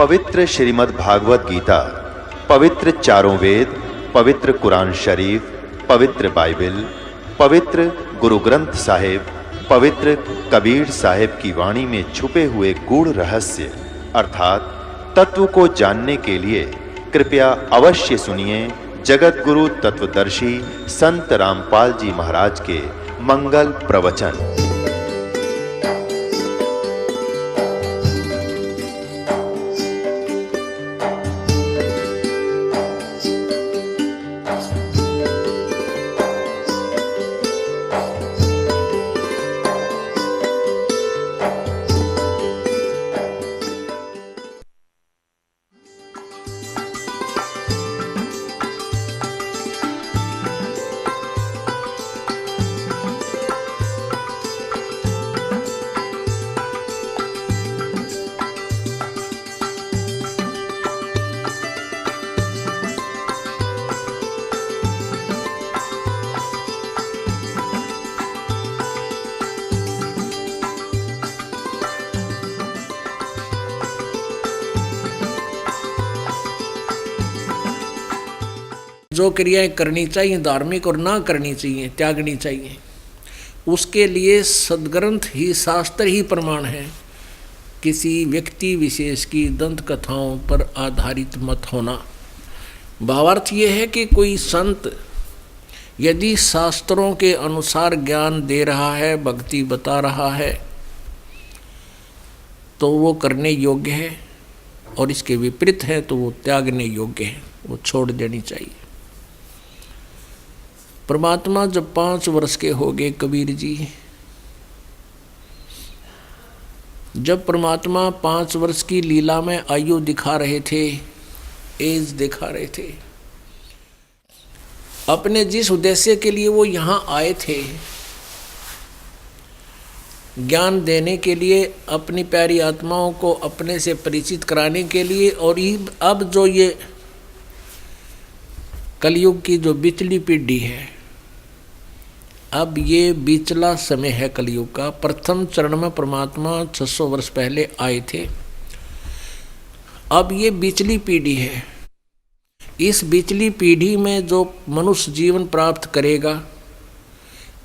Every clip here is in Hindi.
पवित्र श्रीमद् भागवत गीता, पवित्र चारों वेद, पवित्र कुरान शरीफ, पवित्र बाइबल, पवित्र गुरु ग्रंथ साहिब, पवित्र कबीर साहिब की वाणी में छुपे हुए गूढ़ रहस्य अर्थात तत्व को जानने के लिए कृपया अवश्य सुनिए जगत गुरु तत्वदर्शी संत रामपाल जी महाराज के मंगल प्रवचन। जो क्रियाएं करनी चाहिए धार्मिक और ना करनी चाहिए, त्यागनी चाहिए, उसके लिए सदग्रंथ ही, शास्त्र ही प्रमाण है। किसी व्यक्ति विशेष की दंत कथाओं पर आधारित मत होना। भावार्थ ये है कि कोई संत यदि शास्त्रों के अनुसार ज्ञान दे रहा है, भक्ति बता रहा है, तो वो करने योग्य है, और इसके विपरीत है तो वो त्यागने योग्य है, वो छोड़ देनी चाहिए। परमात्मा जब 5 वर्ष के हो गए, कबीर जी, जब परमात्मा 5 वर्ष की लीला में आयु दिखा रहे थे, एज दिखा रहे थे, अपने जिस उद्देश्य के लिए वो यहाँ आए थे, ज्ञान देने के लिए, अपनी प्यारी आत्माओं को अपने से परिचित कराने के लिए, और अब जो ये कलयुग की जो बिचली पीढ़ी है, अब ये बिचला समय है कलयुग का। प्रथम चरण में परमात्मा 600 वर्ष पहले आए थे, अब ये बिचली पीढ़ी है। इस बिचली पीढ़ी में जो मनुष्य जीवन प्राप्त करेगा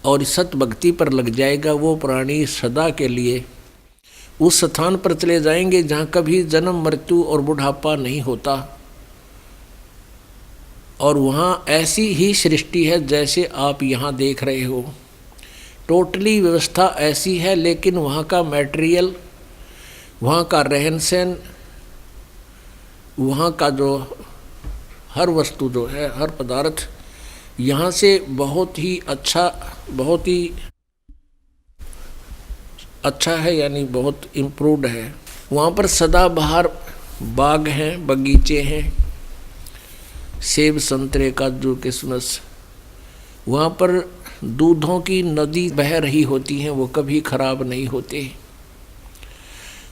और सत भक्ति पर लग जाएगा, वो प्राणी सदा के लिए उस स्थान पर चले जाएंगे जहाँ कभी जन्म, मृत्यु और बुढ़ापा नहीं होता। और वहाँ ऐसी ही सृष्टि है जैसे आप यहाँ देख रहे हो, टोटली व्यवस्था ऐसी है, लेकिन वहाँ का मटेरियल, वहाँ का रहन सहन, वहाँ का जो हर वस्तु जो है, हर पदार्थ यहाँ से बहुत ही अच्छा है, यानी बहुत इम्प्रूव्ड है। वहाँ पर सदाबहार बाग हैं, बगीचे हैं, सेब संतरे काजू किशमिश, वहाँ पर दूधों की नदी बह रही होती हैं, वो कभी खराब नहीं होते।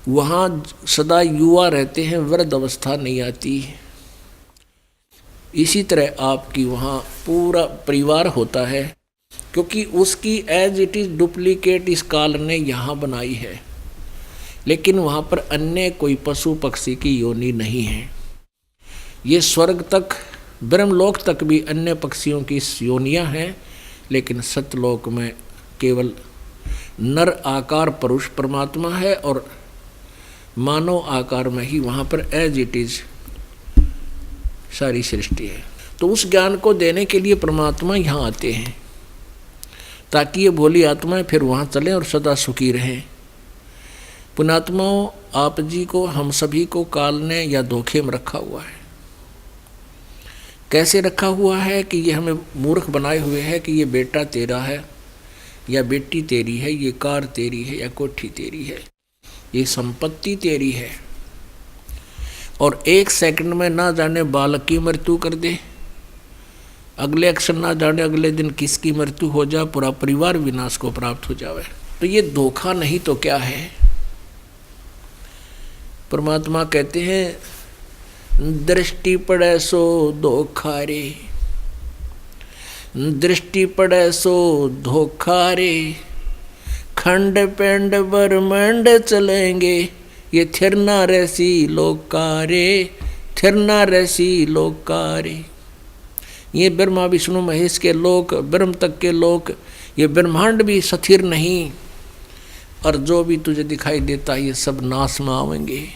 वहाँ सदा युवा रहते हैं, वृद्ध अवस्था नहीं आती। इसी तरह आपकी वहाँ पूरा परिवार होता है, क्योंकि उसकी एज इट इज़ डुप्लीकेट इस काल ने यहाँ बनाई है, लेकिन वहाँ पर अन्य कोई पशु पक्षी की योनि नहीं है। ये स्वर्ग तक, ब्रह्मलोक तक भी अन्य पक्षियों की योनियाँ हैं, लेकिन सतलोक में केवल नर आकार पुरुष परमात्मा है, और मानव आकार में ही वहाँ पर एज इट इज़ सारी सृष्टि है। तो उस ज्ञान को देने के लिए परमात्मा यहाँ आते हैं, ताकि ये भोली आत्माएं फिर वहाँ चलें और सदा सुखी रहें। पुण्यात्माओं, आप जी को, हम सभी को काल ने या धोखे में रखा हुआ है। कैसे रखा हुआ है कि ये हमें मूर्ख बनाए हुए है कि ये बेटा तेरा है या बेटी तेरी है, ये कार तेरी है या कोठी तेरी है, ये संपत्ति तेरी है, और 1 सेकंड में ना जाने बालक की मृत्यु कर दे, अगले अक्षर ना जाने अगले दिन किसकी मृत्यु हो जाए, पूरा परिवार विनाश को प्राप्त हो जाए। तो ये धोखा नहीं तो क्या है। परमात्मा कहते हैं, दृष्टि पड़े सो धोखा रे, दृष्टि पड़े सो धोखा रे, खंड पेंड ब्रह्मांड चलेंगे, ये थिर ना रहसी लोकारे, थिर ना रहसी लोकारे। ये ब्रह्मा विष्णु महेश के लोक, ब्रह्म तक के लोक, ये ब्रह्मांड भी स्थिर नहीं, और जो भी तुझे दिखाई देता ये सब नाश में आवेंगे।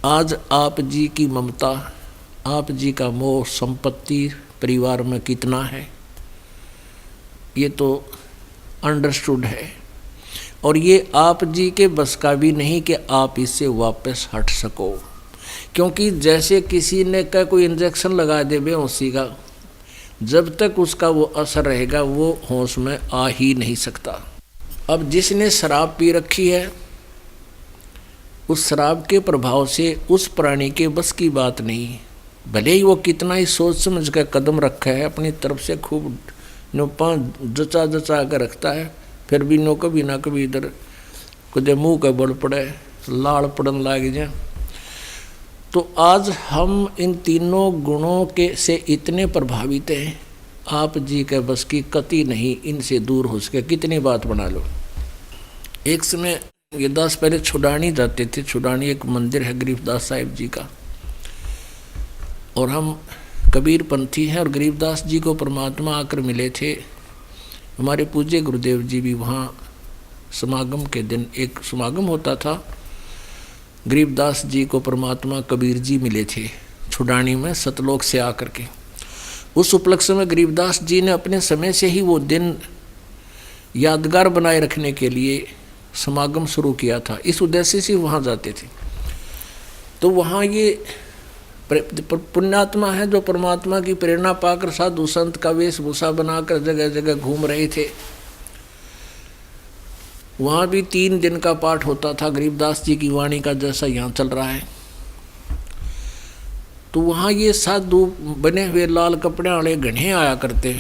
आज आप जी की ममता, आप जी का मोह संपत्ति परिवार में कितना है ये तो अंडरस्टूड है, और ये आप जी के बस का भी नहीं कि आप इससे वापस हट सको। क्योंकि जैसे किसी ने का कोई इंजेक्शन लगा दे बेहोशी का, जब तक उसका वो असर रहेगा वो होश में आ ही नहीं सकता। अब जिसने शराब पी रखी है, उस शराब के प्रभाव से उस प्राणी के बस की बात नहीं, भले ही वो कितना ही सोच समझ कर कदम रखा है, अपनी तरफ से खूब नोपा जचा जचा कर रखता है, फिर भी नो कभी ना कभी इधर कुछ मुँह का बल पड़े, लाड़ पड़न लाग जाए। तो आज हम इन तीनों गुणों के से इतने प्रभावित हैं, आप जी के बस की कति नहीं इनसे दूर हो सके। कितनी बात बना लो। एक समय ये दास पहले छुडानी जाते थे। छुडानी एक मंदिर है गरीबदास साहिब जी का, और हम कबीर पंथी हैं, और गरीबदास जी को परमात्मा आकर मिले थे। हमारे पूज्य गुरुदेव जी भी वहाँ समागम के दिन एक समागम होता था, गरीबदास जी को परमात्मा कबीर जी मिले थे छुडानी में सतलोक से आकर के। उस उपलक्ष्य में गरीबदास जी ने अपने समय से ही वो दिन यादगार बनाए रखने के लिए समागम शुरू किया था। इस उद्देश्य से वहाँ जाते थे। तो वहाँ ये पुण्यात्मा है जो परमात्मा की प्रेरणा पाकर साधु संत का वेशभूषा बनाकर जगह जगह घूम रहे थे। वहाँ भी 3 दिन का पाठ होता था गरीबदास जी की वाणी का, जैसा यहाँ चल रहा है। तो वहाँ ये साधु बने हुए लाल कपड़े वाले घने आया करते,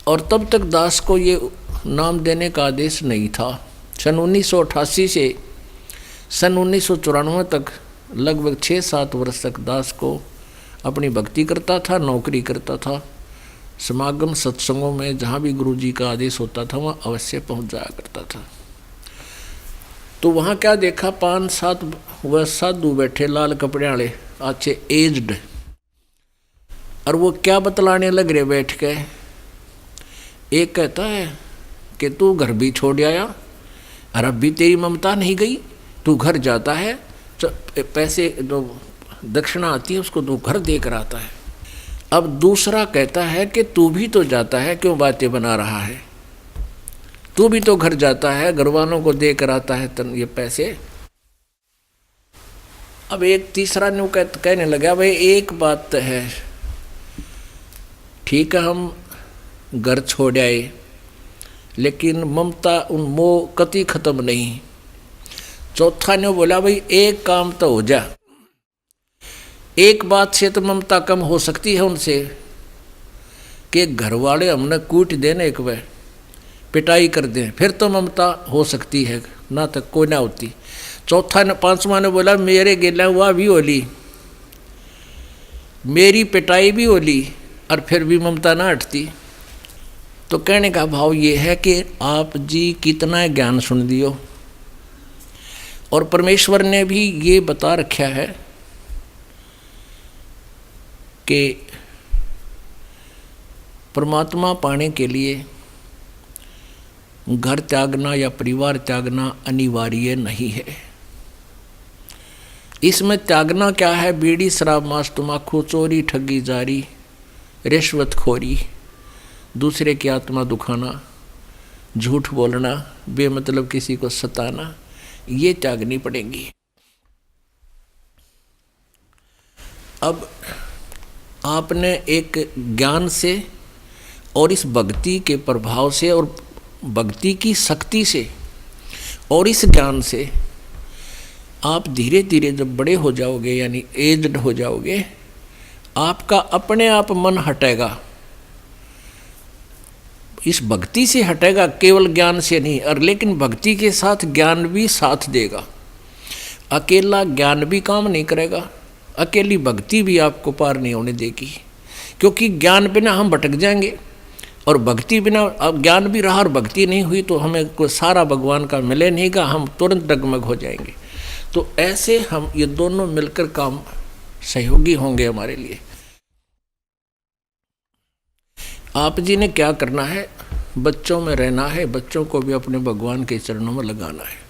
और तब तक दास को ये नाम देने का आदेश नहीं था। सन 1988 से सन 1994 तक लगभग 6-7 वर्ष तक दास को अपनी भक्ति करता था, नौकरी करता था। समागम सत्संगों में जहाँ भी गुरु जी का आदेश होता था वहाँ अवश्य पहुँच जाया करता था। तो वहाँ क्या देखा, 5-7 वह साधु बैठे लाल कपड़े वाले, अच्छे एज्ड, और वो क्या बतलाने लग रहे बैठ के। एक कहता है कि तू घर भी छोड़ आया, और अब भी तेरी ममता नहीं गई, तू घर जाता है, पैसे जो दक्षिणा आती है उसको तू घर दे कर आता है। अब दूसरा कहता है कि तू भी तो जाता है, क्यों बातें बना रहा है, तू भी तो घर जाता है, घर वालों को दे कर आता है ये पैसे। अब एक तीसरा ने कहने लगा, भाई एक बात तो है, ठीक है हम घर छोड़ आए, लेकिन ममता उन मोह कति खत्म नहीं। चौथा ने बोला, भाई एक काम तो हो जा, एक बात से तो ममता कम हो सकती है उनसे कि घर वाले हमने कूट देने एक बार पिटाई कर दें, फिर तो ममता हो सकती है, ना तक कोई ना होती। पांचवा ने बोला, मेरे गिला हुआ भी होली, मेरी पिटाई भी होली, और फिर भी ममता ना हटती। तो कहने का भाव ये है कि आप जी कितना ज्ञान सुन दियो, और परमेश्वर ने भी ये बता रखा है कि परमात्मा पाने के लिए घर त्यागना या परिवार त्यागना अनिवार्य नहीं है। इसमें त्यागना क्या है, बीड़ी शराब मांस तम्बाकू चोरी ठगी जारी रिश्वतखोरी, दूसरे की आत्मा दुखाना, झूठ बोलना, बेमतलब किसी को सताना, ये त्यागनी पड़ेंगी। अब आपने एक ज्ञान से और इस भक्ति के प्रभाव से और भक्ति की शक्ति से और इस ज्ञान से आप धीरे धीरे जब बड़े हो जाओगे, यानी एज्ड हो जाओगे, आपका अपने आप मन हटेगा, इस भक्ति से हटेगा, केवल ज्ञान से नहीं, और लेकिन भक्ति के साथ ज्ञान भी साथ देगा। अकेला ज्ञान भी काम नहीं करेगा, अकेली भक्ति भी आपको पार नहीं होने देगी, क्योंकि ज्ञान बिना हम भटक जाएंगे। और भक्ति बिना, अब ज्ञान भी रहा और भक्ति नहीं हुई तो हमें कोई सारा भगवान का मिले नहीं का, हम तुरंत डगमग हो जाएंगे। तो ऐसे हम ये दोनों मिलकर काम सहयोगी होंगे हमारे लिए। आप जी ने क्या करना है, बच्चों में रहना है, बच्चों को भी अपने भगवान के चरणों में लगाना है।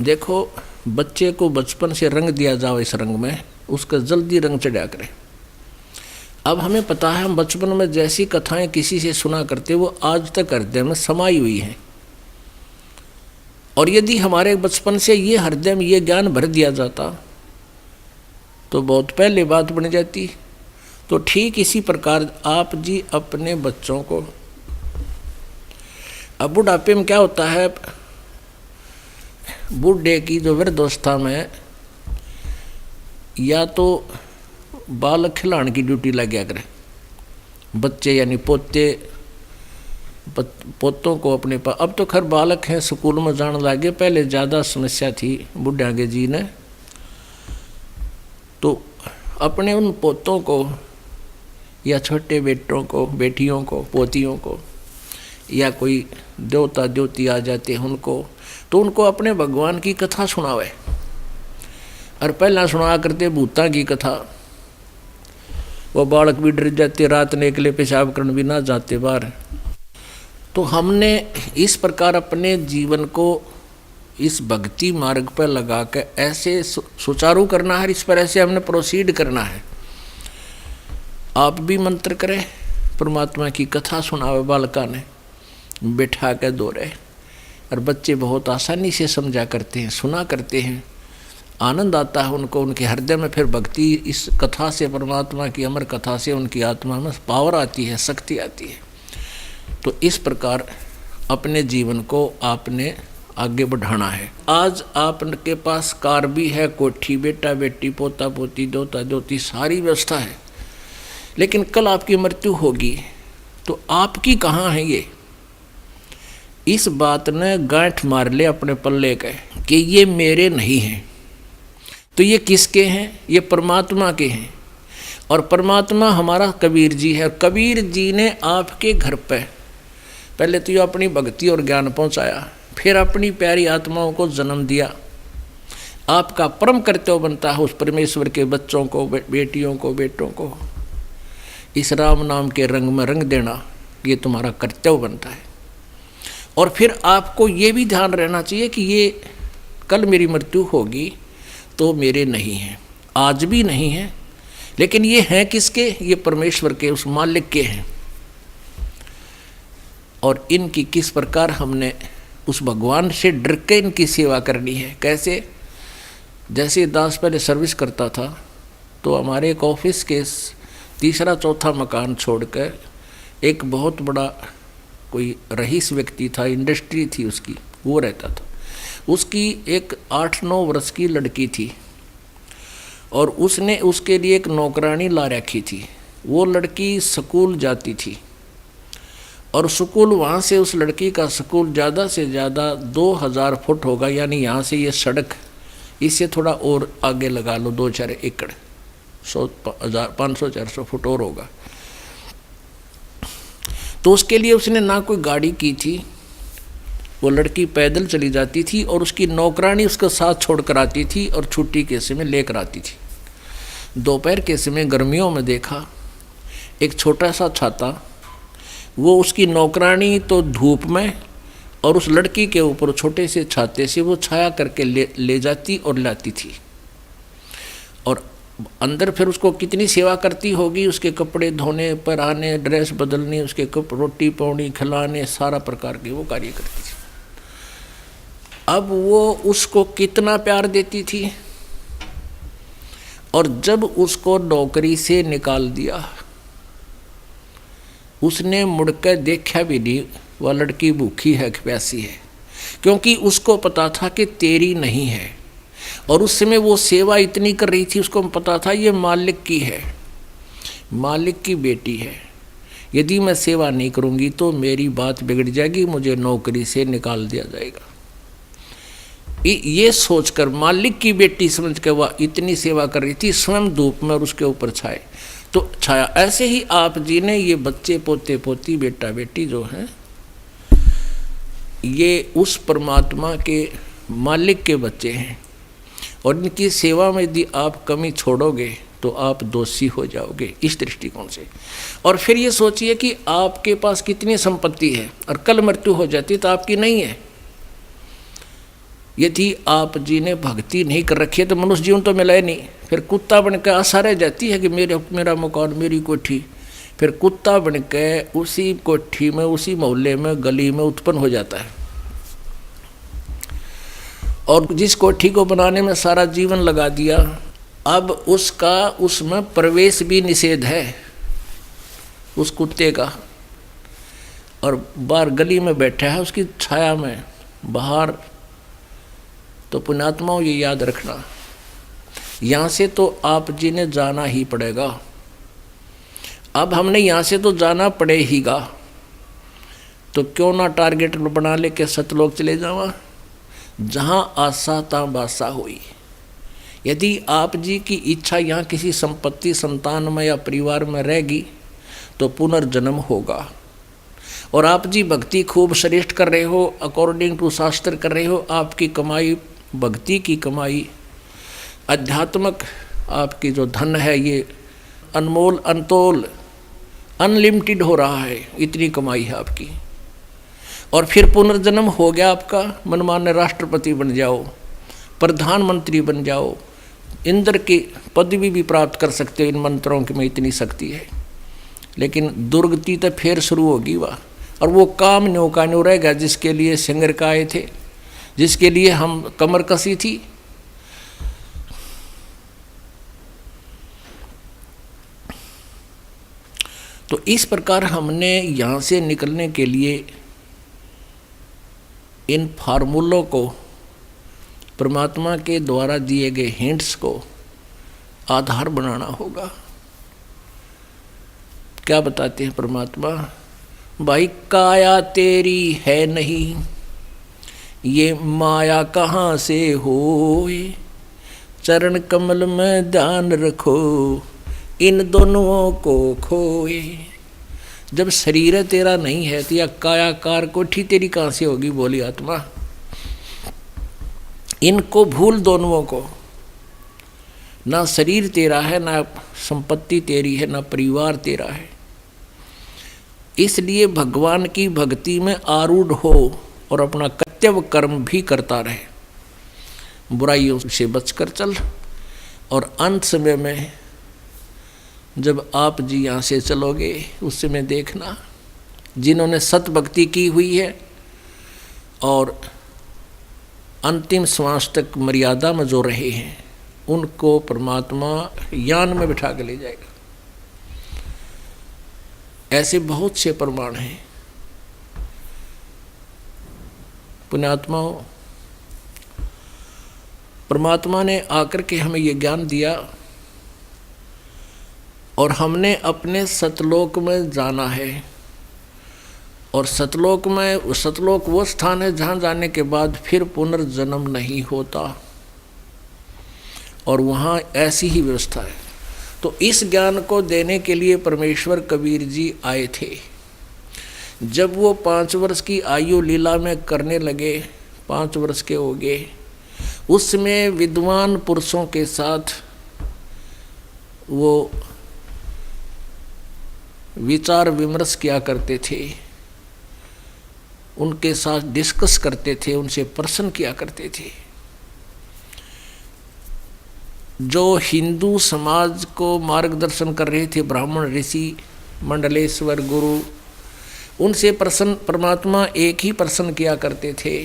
देखो, बच्चे को बचपन से रंग दिया जाओ इस रंग में, उसका जल्दी रंग चढ़ा करे। अब हमें पता है, हम बचपन में जैसी कथाएं किसी से सुना करते वो आज तक हृदय में समाई हुई हैं। और यदि हमारे बचपन से ये हृदय में ये ज्ञान भर दिया जाता तो बहुत पहले बात बन जाती। तो ठीक इसी प्रकार आप जी अपने बच्चों को, अब बुढ़ापे में क्या होता है, बूढ़े की जो वृद्धावस्था में या तो बालक खिलाने की ड्यूटी लग गया करे, बच्चे यानी पोतों को अपने पास। अब तो खैर बालक हैं, स्कूल में जाने लगे, पहले ज़्यादा समस्या थी बुढ़ा के जी ने। तो अपने उन पोतों को या छोटे बेटों को, बेटियों को, पोतियों को, या कोई देवता देवती आ जाते हैं उनको, तो उनको अपने भगवान की कथा सुनावे। और पहला सुना करते भूता की कथा, वो बालक भी डर जाते, रात ने अकेले पेशाब करने भी ना जाते बाहर। तो हमने इस प्रकार अपने जीवन को इस भक्ति मार्ग पर लगा कर ऐसे सुचारू करना है, इस पर ऐसे हमने प्रोसीड करना है। आप भी मंत्र करें, परमात्मा की कथा सुनावे बालका ने बैठा के दोरे, और बच्चे बहुत आसानी से समझा करते हैं, सुना करते हैं, आनंद आता है उनको, उनके हृदय में फिर भक्ति इस कथा से, परमात्मा की अमर कथा से उनकी आत्मा में पावर आती है, शक्ति आती है। तो इस प्रकार अपने जीवन को आपने आगे बढ़ाना है। आज आपके पास कार भी है, कोठी, बेटा बेटी, पोता पोती, दोता दोती, सारी व्यवस्था है, लेकिन कल आपकी मृत्यु होगी तो आपकी कहाँ है ये? इस बात ने गांठ मार ले अपने पल्ले के कि ये मेरे नहीं हैं। तो ये किसके हैं? ये परमात्मा के हैं। और परमात्मा हमारा कबीर जी है। कबीर जी ने आपके घर पे पहले तो ये अपनी भक्ति और ज्ञान पहुंचाया, फिर अपनी प्यारी आत्माओं को जन्म दिया। आपका परम कर्तव्य बनता है उस परमेश्वर के बच्चों को, बेटियों को, बेटों को इस राम नाम के रंग में रंग देना, ये तुम्हारा कर्तव्य बनता है। और फिर आपको ये भी ध्यान रहना चाहिए कि ये कल मेरी मृत्यु होगी तो मेरे नहीं हैं, आज भी नहीं हैं, लेकिन ये हैं किसके? ये परमेश्वर के, उस मालिक के हैं। और इनकी किस प्रकार हमने उस भगवान से डर के इनकी सेवा करनी है। कैसे? जैसे दास पहले सर्विस करता था तो हमारे एक ऑफिस के तीसरा चौथा मकान छोड़कर एक बहुत बड़ा कोई रईस व्यक्ति था, इंडस्ट्री थी उसकी, वो रहता था। उसकी एक 8-9 वर्ष की लड़की थी और उसने उसके लिए एक नौकरानी ला रखी थी। वो लड़की स्कूल जाती थी और स्कूल वहाँ से, उस लड़की का स्कूल ज़्यादा से ज़्यादा 2000 फुट होगा, यानी यहाँ से ये सड़क, इससे थोड़ा और आगे लगा लो 2-4 एकड़, 500-400 फुट और होगा। तो उसके लिए उसने ना कोई गाड़ी की थी, वो लड़की पैदल चली जाती थी और उसकी नौकरानी उसके साथ छोड़कर आती थी और छुट्टी के समय लेकर आती थी। दोपहर के समय गर्मियों में देखा एक छोटा सा छाता, वो उसकी नौकरानी तो धूप में और उस लड़की के ऊपर छोटे से छाते से वो छाया करके ले जाती और लाती थी। और अंदर फिर उसको कितनी सेवा करती होगी, उसके कपड़े धोने, पहनाने, ड्रेस बदलनी, उसके रोटी पानी खिलाने, सारा प्रकार के वो कार्य करती थी। अब वो उसको कितना प्यार देती थी। और जब उसको नौकरी से निकाल दिया, उसने मुड़कर देखा भी नहीं वह लड़की भूखी है कि प्यासी है, क्योंकि उसको पता था कि तेरी नहीं है। और उस समय वो सेवा इतनी कर रही थी, उसको पता था ये मालिक की है, मालिक की बेटी है, यदि मैं सेवा नहीं करूँगी तो मेरी बात बिगड़ जाएगी, मुझे नौकरी से निकाल दिया जाएगा। ये सोचकर मालिक की बेटी समझ कर वह इतनी सेवा कर रही थी, स्वयं धूप में और उसके ऊपर तो छाया। ऐसे ही आप जी ने ये बच्चे पोते पोती बेटा बेटी जो हैं, ये उस परमात्मा के मालिक के बच्चे हैं, और इनकी सेवा में यदि आप कमी छोड़ोगे तो आप दोषी हो जाओगे इस दृष्टिकोण से। और फिर ये सोचिए कि आपके पास कितनी संपत्ति है और कल मृत्यु हो जाती तो आपकी नहीं है। यदि आप जी ने भक्ति नहीं कर रखी है तो मनुष्य जीवन तो मिला ही नहीं। फिर कुत्ता बन के आशा रह जाती है कि मेरा मकान, मेरी कोठी। फिर कुत्ता बन के उसी कोठी में, उसी मोहल्ले में, गली में उत्पन्न हो जाता है, और जिस कोठी को बनाने में सारा जीवन लगा दिया, अब उसका उसमें प्रवेश भी निषेध है उस कुत्ते का, और बाहर गली में बैठा है उसकी छाया में बाहर। तो पुण्यात्माओं ये याद रखना, यहाँ से तो आप जी ने जाना ही पड़ेगा। अब हमने यहाँ से तो जाना पड़ेगा, तो क्यों ना टारगेट बना ले के सतलोक चले जावा, जहाँ आशा ता बासा हुई। यदि आप जी की इच्छा यहाँ किसी संपत्ति, संतान में या परिवार में रहेगी तो पुनर्जन्म होगा। और आप जी भक्ति खूब श्रेष्ठ कर रहे हो, अकॉर्डिंग टू शास्त्र कर रहे हो, आपकी कमाई, भक्ति की कमाई, आध्यात्मिक आपकी जो धन है ये अनमोल, अनतोल, अनलिमिटेड हो रहा है, इतनी कमाई है आपकी। और फिर पुनर्जन्म हो गया आपका, मनमान्य राष्ट्रपति बन जाओ, प्रधानमंत्री बन जाओ, इंद्र की पदवी भी प्राप्त कर सकते हो, इन मंत्रों की में इतनी शक्ति है। लेकिन दुर्गति तो फिर शुरू होगी वह, और वो काम न्यों का न्यों रहेगा जिसके लिए सिंगर का आए थे, जिसके लिए हम कमर कसी थी। तो इस प्रकार हमने यहाँ से निकलने के लिए इन फार्मूलों को, परमात्मा के द्वारा दिए गए हिंट्स को आधार बनाना होगा। क्या बताते हैं परमात्मा? भाई काया तेरी है नहीं, ये माया कहाँ से होए, चरण कमल में ध्यान रखो, इन दोनों को खोए। जब शरीर तेरा नहीं है तो या कायाकार कोठी तेरी कहाँ से होगी, बोली आत्मा। इनको भूल दोनों को, ना शरीर तेरा है, ना संपत्ति तेरी है, ना परिवार तेरा है। इसलिए भगवान की भक्ति में आरूढ़ हो और अपना कर्तव्य कर्म भी करता रहे, बुराइयों से बचकर चल। और अंत समय में जब आप जी यहाँ से चलोगे उस समय देखना, जिन्होंने सत भक्ति की हुई है और अंतिम श्वास तक मर्यादा में जो रहे हैं, उनको परमात्मा यान में बिठा के ले जाएगा। ऐसे बहुत से प्रमाण हैं। पुण्यात्माओं, परमात्मा ने आकर के हमें ये ज्ञान दिया और हमने अपने सतलोक में जाना है। और सतलोक में, सतलोक वो स्थान है जहाँ जाने के बाद फिर पुनर्जन्म नहीं होता, और वहाँ ऐसी ही व्यवस्था है। तो इस ज्ञान को देने के लिए परमेश्वर कबीर जी आए थे। जब वो 5 वर्ष की आयु लीला में करने लगे, 5 वर्ष के हो गए, उसमें विद्वान पुरुषों के साथ वो विचार विमर्श किया करते थे, उनके साथ डिस्कस करते थे, उनसे प्रश्न किया करते थे। जो हिंदू समाज को मार्गदर्शन कर रहे थे, ब्राह्मण ऋषि, मंडलेश्वर गुरु, उनसे प्रश्न, परमात्मा एक ही प्रश्न किया करते थे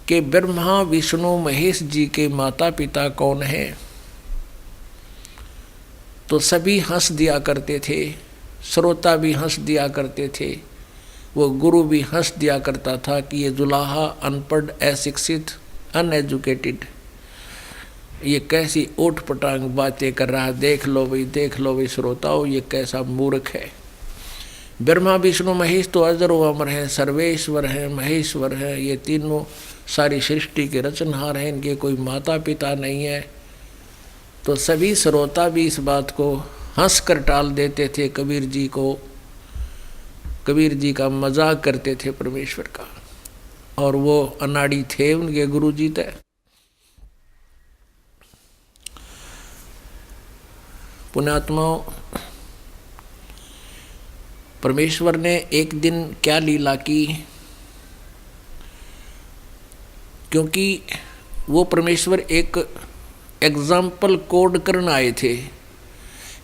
कि ब्रह्मा विष्णु महेश जी के माता पिता कौन हैं? तो सभी हंस दिया करते थे, श्रोता भी हंस दिया करते थे, वो गुरु भी हंस दिया करता था कि ये जुलाहा अनपढ़, अशिक्षित, अनएजुकेटेड, ये कैसी ओट पटांग बातें कर रहा है, देख लो भाई श्रोताओं, ये कैसा मूर्ख है। ब्रह्मा विष्णु महेश तो अजर व अमर हैं, सर्वेश्वर हैं, महेश्वर हैं, ये तीनों सारी सृष्टि के रचनहार हैं, इनके कोई माता पिता नहीं है। तो सभी श्रोता भी इस बात को हंस कर टाल देते थे, कबीर जी का मजाक करते थे परमेश्वर का। और वो अनाड़ी थे उनके गुरु जी थे। पुण्यात्माओं, परमेश्वर ने एक दिन क्या लीला की, क्योंकि वो परमेश्वर एक एग्जाम्पल कोड करने आए थे,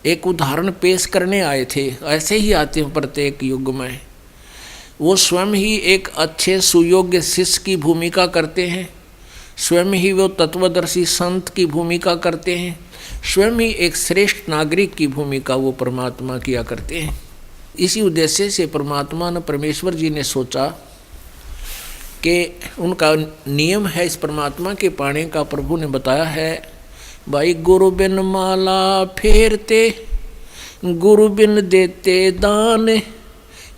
एक उदाहरण पेश करने आए थे। ऐसे ही आते हैं प्रत्येक युग में। वो स्वयं ही एक अच्छे सुयोग्य शिष्य की भूमिका करते हैं, स्वयं ही वो तत्वदर्शी संत की भूमिका करते हैं, स्वयं ही एक श्रेष्ठ नागरिक की भूमिका वो परमात्मा किया करते हैं। इसी उद्देश्य से परमात्मा ने, परमेश्वर जी ने सोचा कि उनका नियम है इस परमात्मा के पाने का। प्रभु ने बताया है, भाई गुरु बिन माला फेरते, गुरु बिन देते दान,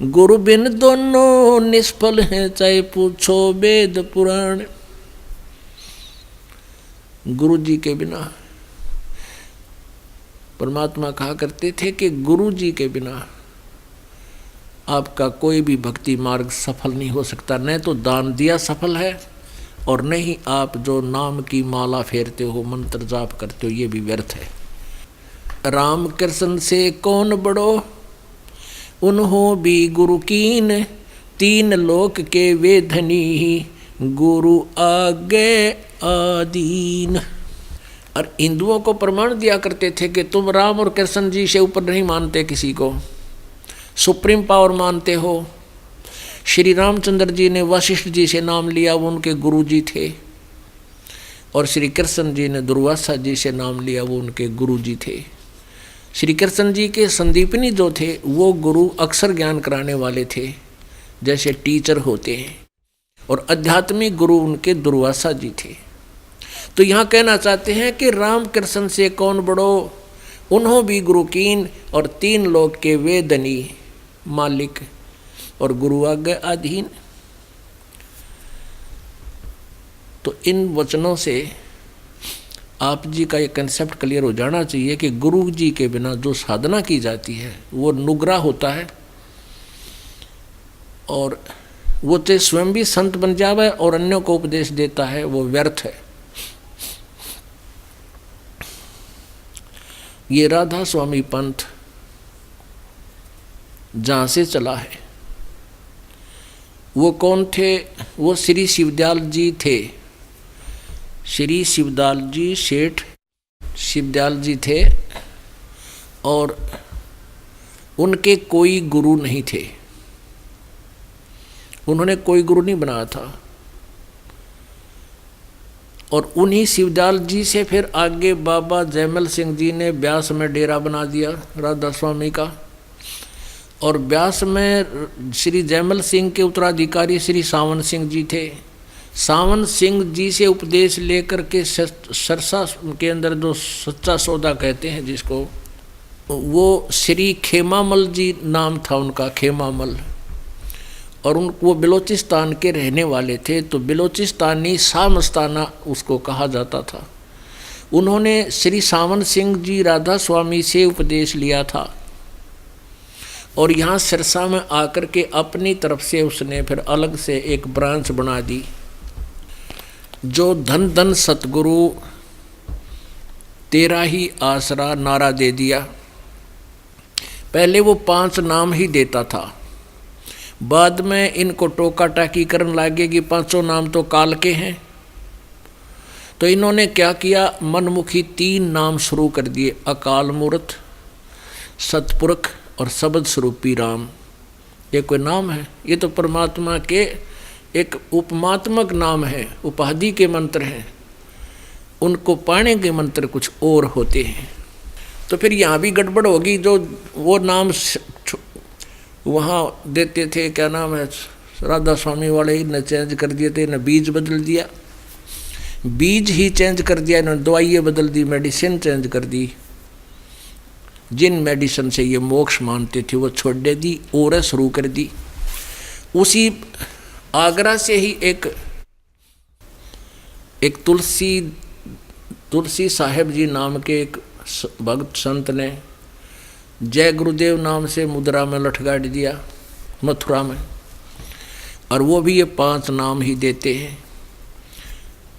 गुरु बिन दोनों निष्फल हैं, चाहे पूछो वेद पुराण। गुरु जी के बिना, परमात्मा कहा करते थे कि गुरु जी के बिना आपका कोई भी भक्ति मार्ग सफल नहीं हो सकता। न तो दान दिया सफल है, और न ही आप जो नाम की माला फेरते हो, मंत्र जाप करते हो, ये भी व्यर्थ है। राम कृष्ण से कौन बड़ो, उन्हों भी गुरु कीन, तीन लोक के वे धनी, गुरु आगे आदीन। और हिंदुओं को प्रमाण दिया करते थे कि तुम राम और कृष्ण जी से ऊपर नहीं मानते, किसी को सुप्रीम पावर मानते हो। श्री रामचंद्र जी ने वशिष्ठ जी से नाम लिया, वो उनके गुरु जी थे, और श्री कृष्ण जी ने दुर्वासा जी से नाम लिया, वो उनके गुरु जी थे। श्री कृष्ण जी के संदीपनी जो थे वो गुरु अक्षर ज्ञान कराने वाले थे, जैसे टीचर होते हैं, और आध्यात्मिक गुरु उनके दुर्वासा जी थे। तो यहाँ कहना चाहते हैं कि राम कृष्ण से कौन बड़ो, उन्हों भी गुरु कीन, और तीन लोग के वे धनी, मालिक और गुरु आज्ञा अधीन। तो इन वचनों से आप जी का ये कंसेप्ट क्लियर हो जाना चाहिए कि गुरु जी के बिना जो साधना की जाती है वो नुगरा होता है, और वो चाहे स्वयं भी संत बन जावे और अन्यों को उपदेश देता है, वो व्यर्थ है। ये राधा स्वामी पंथ जहाँ से चला है, वो कौन थे? वो श्री शिवदयाल जी थे। श्री शिवदयाल जी, सेठ शिवदयाल जी थे, और उनके कोई गुरु नहीं थे, उन्होंने कोई गुरु नहीं बनाया था। और उन्हीं शिवदयाल जी से फिर आगे बाबा जयमल सिंह जी ने ब्यास में डेरा बना दिया राधा स्वामी का, और ब्यास में श्री जयमल सिंह के उत्तराधिकारी श्री सावन सिंह जी थे। सावन सिंह जी से उपदेश लेकर के सरसा के अंदर जो सच्चा सौदा कहते हैं जिसको, वो श्री खेमामल जी नाम था उनका, खेमामल, और वो बलोचिस्तान के रहने वाले थे। तो बलोचिस्तानी सामस्ताना उसको कहा जाता था। उन्होंने श्री सावन सिंह जी राधा स्वामी से उपदेश लिया था, और यहाँ सिरसा में आकर के अपनी तरफ से उसने फिर अलग से एक ब्रांच बना दी, जो धन धन सतगुरु तेरा ही आसरा नारा दे दिया। पहले वो 5 नाम ही देता था, बाद में इनको टोका टाकी करने लगे कि 5 नाम तो काल के हैं। तो इन्होंने क्या किया, मनमुखी 3 नाम शुरू कर दिए, अकाल मूर्त, सतपुरख और शब्द स्वरूपी राम। ये कोई नाम है? ये तो परमात्मा के एक उपमात्मक नाम है, उपाधि के मंत्र हैं, उनको पाने के मंत्र कुछ और होते हैं। तो फिर यहाँ भी गड़बड़ होगी। जो वो नाम वहाँ देते थे, क्या नाम है, राधा स्वामी वाले ने चेंज कर दिए थे, न बीज बदल दिया, बीज ही चेंज कर दिया, इन्होंने दवाइयाँ बदल दी, मेडिसिन चेंज कर दी। जिन मेडिसिन से ये मोक्ष मानते थे वो छोड़ दे दी और शुरू कर दी। उसी आगरा से ही एक तुलसी तुलसी साहेब जी नाम के एक भक्त संत ने जय गुरुदेव नाम से मुद्रा में लटका दिया मथुरा में, और वो भी ये 5 नाम ही देते हैं।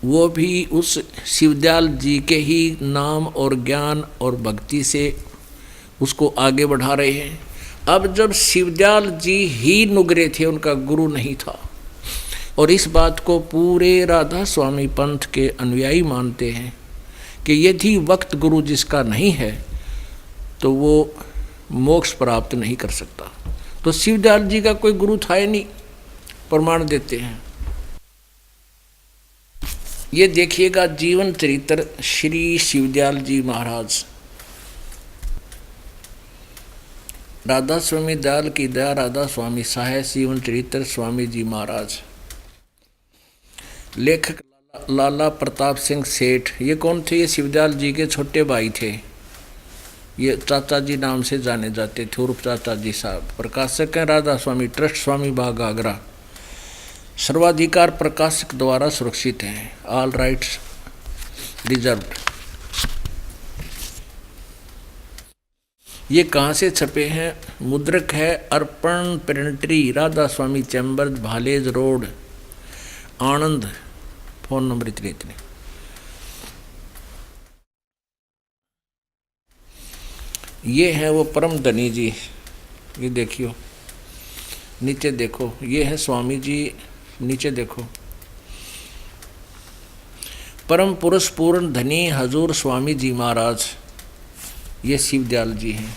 वो भी उस शिवदयाल जी के ही नाम और ज्ञान और भक्ति से उसको आगे बढ़ा रहे हैं। अब जब शिवदयाल जी ही नुगरे थे, उनका गुरु नहीं था, और इस बात को पूरे राधा स्वामी पंथ के अनुयायी मानते हैं कि यदि वक्त गुरु जिसका नहीं है तो वो मोक्ष प्राप्त नहीं कर सकता। तो शिवदयाल जी का कोई गुरु था ही नहीं, प्रमाण देते हैं। ये देखिएगा जीवन चरित्र श्री शिवदयाल जी महाराज। राधा स्वामी दयाल की दया, राधा स्वामी सहाय, जीवन चरित्र स्वामी जी महाराज। लेखक लाला प्रताप सिंह सेठ, ये कौन थे? ये शिवदयाल जी के छोटे भाई थे। ये चाचा जी नाम से जाने जाते थे, उर्फ चाचा जी साहब। प्रकाशक हैं राधा स्वामी ट्रस्ट, स्वामी बाग आगरा। सर्वाधिकार प्रकाशक द्वारा सुरक्षित हैं, ऑल राइट्स रिजर्व्ड। ये कहाँ से छपे हैं? मुद्रक है अर्पण प्रिंटरी, राधा स्वामी चैम्बर, भालेज रोड, आनंद। फोन नंबर इतने। ये है वो परम धनी जी, ये देखियो नीचे देखो, ये है स्वामी जी, नीचे देखो। परम पुरुष पूर्ण धनी हजूर स्वामी जी महाराज, ये शिवदयाल जी हैं।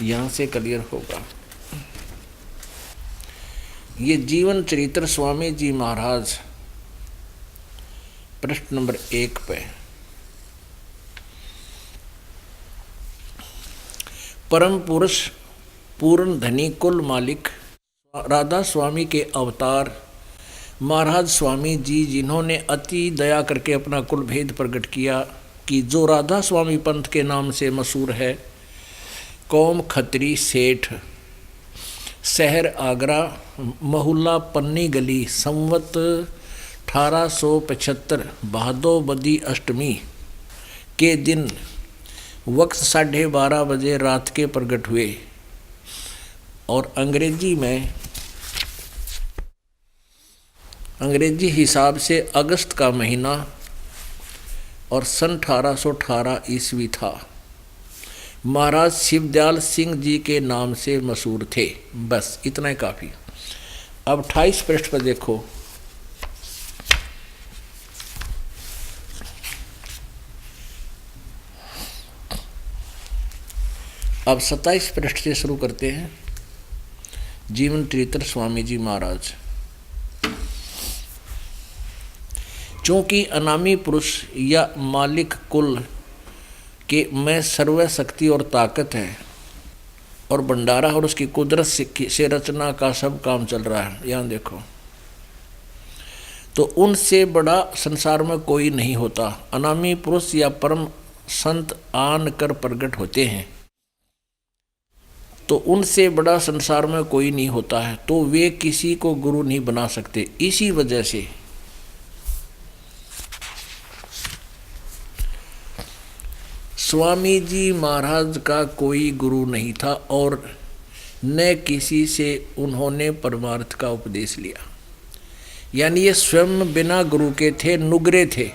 यहाँ से क्लियर होगा। ये जीवन चरित्र स्वामी जी महाराज, पृष्ठ नंबर 1 पे। परम पुरुष पूर्ण धनी कुल मालिक राधा स्वामी के अवतार महाराज स्वामी जी, जिन्होंने अति दया करके अपना कुल भेद प्रकट किया कि जो राधा स्वामी पंथ के नाम से मशहूर है। कौम खत्री सेठ, शहर आगरा, मोहल्ला पन्नी गली, संवत 1875 भादो बदी अष्टमी के दिन वक्त 12:30 बजे रात के प्रकट हुए, और अंग्रेजी हिसाब से अगस्त का महीना और सन 1818 ईस्वी था। महाराज शिवदयाल सिंह जी के नाम से मशहूर थे। बस इतना ही काफ़ी। अब 28 पृष्ठ पर देखो। अब 27 पृष्ठ से शुरू करते हैं। जीवन चरित्र स्वामी जी महाराज। चूंकि अनामी पुरुष या मालिक कुल के में सर्व शक्ति और ताकत है, और भंडारा और उसकी कुदरत से रचना का सब काम चल रहा है। यहाँ देखो, तो उनसे बड़ा संसार में कोई नहीं होता। अनामी पुरुष या परम संत आन कर प्रकट होते हैं, तो उनसे बड़ा संसार में कोई नहीं होता है, तो वे किसी को गुरु नहीं बना सकते। इसी वजह से स्वामी जी महाराज का कोई गुरु नहीं था, और न किसी से उन्होंने परमार्थ का उपदेश लिया। यानी ये स्वयं बिना गुरु के थे, नुगरे थे।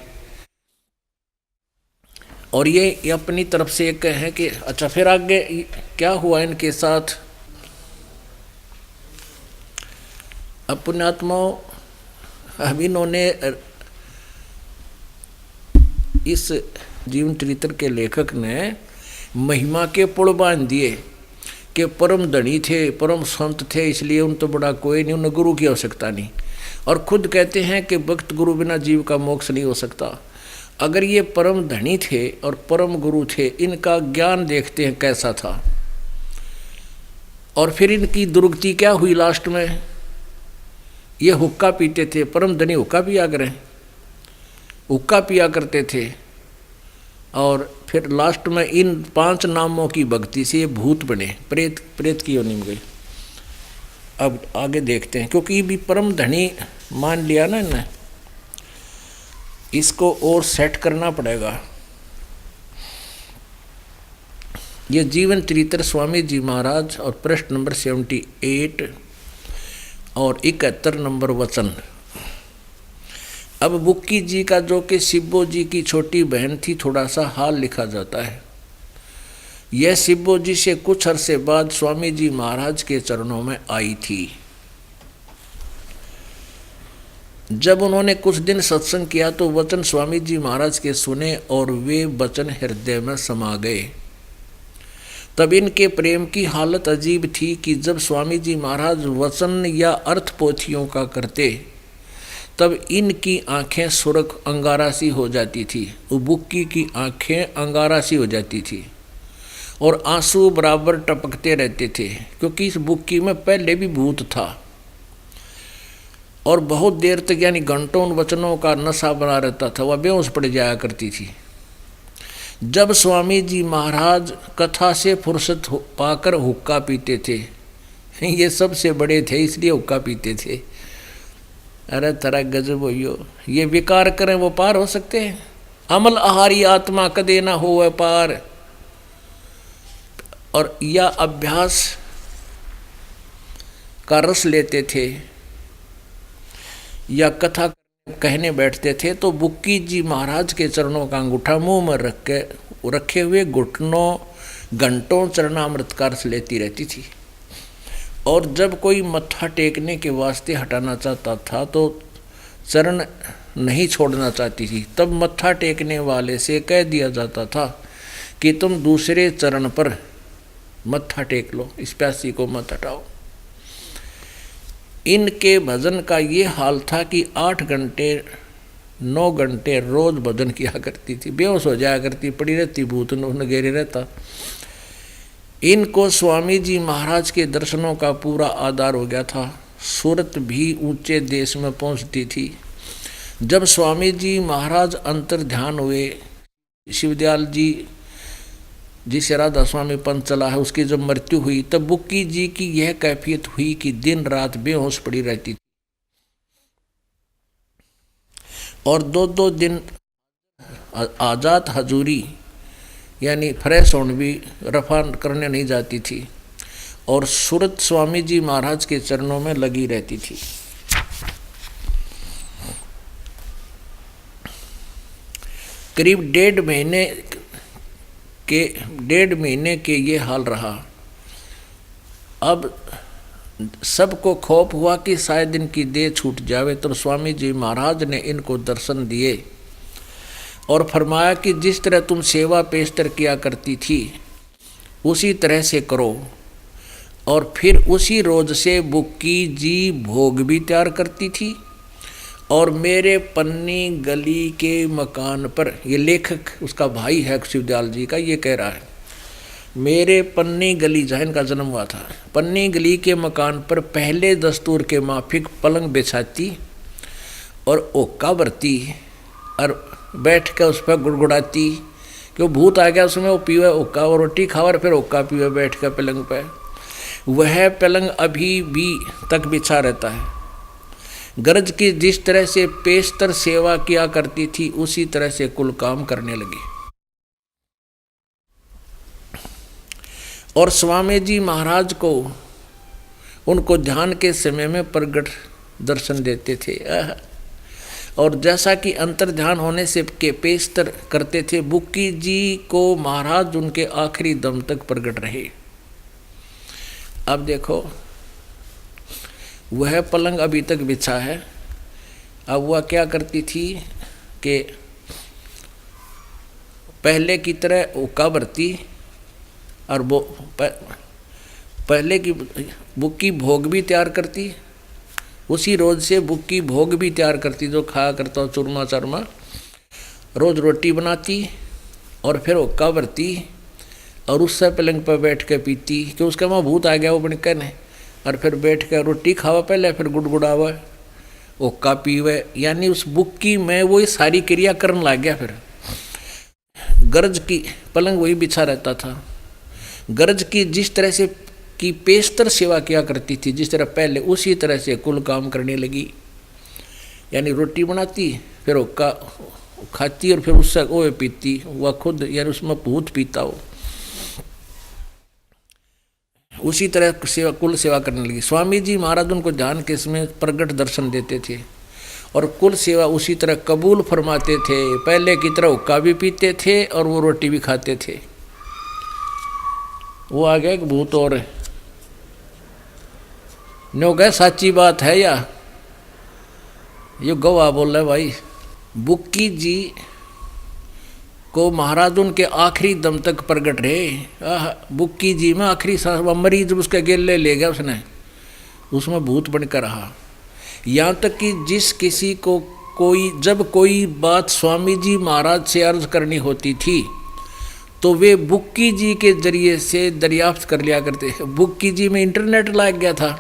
और ये अपनी तरफ से एक है कि अच्छा, फिर आगे क्या हुआ इनके साथ? अपने आत्माओं, अब इन्होंने इस जीवन चरित्र के लेखक ने महिमा के पुल बांध दिए कि परम धनी थे, परम संत थे, इसलिए उन तो बड़ा कोई नहीं, उन्हें गुरु की आवश्यकता नहीं। और खुद कहते हैं कि भक्त गुरु बिना जीव का मोक्ष नहीं हो सकता। अगर ये परम धनी थे और परम गुरु थे, इनका ज्ञान देखते हैं कैसा था। और फिर इनकी दुर्गति क्या हुई लास्ट में? ये हुक्का पीते थे, परम धनी हुक्का पिया करें, हुक्का पिया करते थे। और फिर लास्ट में इन 5 नामों की भक्ति से ये भूत बने, प्रेत की योनि में गए। अब आगे देखते हैं, क्योंकि भी परम धनी मान लिया ना इन्हें, इसको और सेट करना पड़ेगा। ये जीवन चरित्र स्वामी जी महाराज और पृष्ठ नंबर 78 और 71 नंबर वचन। अब बुक्की जी का जो कि शिब्बो जी की छोटी बहन थी, थोड़ा सा हाल लिखा जाता है। यह शिब्बो जी से कुछ अरसे बाद स्वामी जी महाराज के चरणों में आई थी। जब उन्होंने कुछ दिन सत्संग किया तो वचन स्वामी जी महाराज के सुने और वे वचन हृदय में समा गए। तब इनके प्रेम की हालत अजीब थी कि जब स्वामी जी महाराज वचन या अर्थ पोथियों का करते तब इनकी आंखें सुर्ख अंगारा सी हो जाती थी। बुक्की की आंखें अंगारा सी हो जाती थी और आंसू बराबर टपकते रहते थे, क्योंकि इस बुक्की में पहले भी भूत था और बहुत देर तक यानी घंटों उन वचनों का नशा बना रहता था। वह बेहोश पड़ जाया करती थी। जब स्वामी जी महाराज कथा से फुर्सत पाकर हुक्का पीते थे, ये सबसे बड़े थे इसलिए हुक्का पीते थे। अरे तरह गजब हो, ये विकार करें वो पार हो सकते हैं? अमल आहारी आत्मा कदे ना हो वह पार। और या अभ्यास का रस लेते थे या कथा कहने बैठते थे तो बुक्की जी महाराज के चरणों का अंगूठा मुंह में रखे हुए घंटों चरणामृत का रस लेती रहती थी। और जब कोई मत्था टेकने के वास्ते हटाना चाहता था तो चरण नहीं छोड़ना चाहती थी, तब मत्था टेकने वाले से कह दिया जाता था कि तुम दूसरे चरण पर मत्था टेक लो, इस प्यासी को मत हटाओ। इनके भजन का ये हाल था कि 8 घंटे 9 घंटे रोज भजन किया करती थी। बेहोश हो जाया करती, पड़ी रहती, भूत नगेरे रहता। इनको स्वामी जी महाराज के दर्शनों का पूरा आधार हो गया था। सूरत भी ऊंचे देश में पहुंचती थी। जब स्वामी जी महाराज अंतर ध्यान हुए, शिवदयाल जी जिसे राधा स्वामी पंथ चला है उसकी जब मृत्यु हुई, तब बुक्की जी की यह कैफियत हुई कि दिन रात बेहोश पड़ी रहती थी और 2-2 दिन आजाद हजूरी यानी फ्रेश होने भी रफा करने नहीं जाती थी और सूरत स्वामी जी महाराज के चरणों में लगी रहती थी। करीब 1.5 महीने के ये हाल रहा। अब सबको खौफ हुआ कि शायद इनकी देह छूट जावे, तब स्वामी जी महाराज ने इनको दर्शन दिए और फरमाया कि जिस तरह तुम सेवा पेशतर किया करती थी उसी तरह से करो। और फिर उसी रोज से बुक्की जी भोग भी तैयार करती थी और मेरे पन्नी गली के मकान पर, ये लेखक उसका भाई है शिवदयाल जी का, ये कह रहा है मेरे पन्नी गली जहाँ इनका जन्म हुआ था, पन्नी गली के मकान पर पहले दस्तूर के माफिक पलंग बिछाती और ओक्का भरती और बैठ कर उस पर गुड़गुड़ाती। क्यों भूत आ गया उसमें, वो पीवे ओक्का और रोटी खावा और फिर ओक्का पीवे बैठ कर पलंग पर। वह पलंग अभी भी तक बिछा रहता है। गरज की जिस तरह से पेशतर सेवा किया करती थी उसी तरह से कुल काम करने लगी। और स्वामी जी महाराज को उनको ध्यान के समय में प्रगट दर्शन देते थे। और जैसा कि अंतर ध्यान होने से के पेशतर करते थे, बुक्की जी को महाराज उनके आखिरी दम तक प्रगट रहे। अब देखो वह पलंग अभी तक बिछा है। अब वह क्या करती थी कि पहले की तरह ओका भरती और वो पहले की बुक्की भोग भी तैयार करती, उसी रोज से बुक्की भोग भी तैयार करती जो खाया करता हो चूरमा चारमा, रोज रोटी बनाती और फिर ओका भरती और उससे पलंग पर बैठ कर पीती कि उसके वहाँ भूत आ गया वो बनकर ने। और फिर बैठ कर रोटी खावा पहले, फिर गुड़गुड़ावा ओका पीवे, यानी उस बुक्की में वो सारी क्रिया करने लग गया। फिर गरज की पलंग वही बिछा रहता था। गरज की जिस तरह से की पेशतर सेवा किया करती थी जिस तरह पहले, उसी तरह से कुल काम करने लगी। यानी रोटी बनाती, फिर ओक्का खाती और फिर उससे वो पीती, वह खुद यार उसमें भूत पीता हो। उसी तरह सेवा, कुल सेवा करने लगी। स्वामी जी महाराज उनको जान के इसमें प्रगट दर्शन देते थे और कुल सेवा उसी तरह कबूल फरमाते थे। पहले की तरह हुक्का भी पीते थे और वो रोटी भी खाते थे। वो आ गया एक भूत और नो गए, साची बात है या ये गवाह बोल रहे भाई। बुक्की जी को महाराज उनके आखिरी दम तक प्रगट रहे। बुक्की जी में आखिरी सांस, मरीज उसके गेले ले गया उसने, उसमें भूत बनकर रहा। यहाँ तक कि जिस किसी को जब कोई बात स्वामी जी महाराज से अर्ज करनी होती थी तो वे बुक्की जी के जरिए से दरियाफ्त कर लिया करते। बुक्की जी में इंटरनेट लग गया था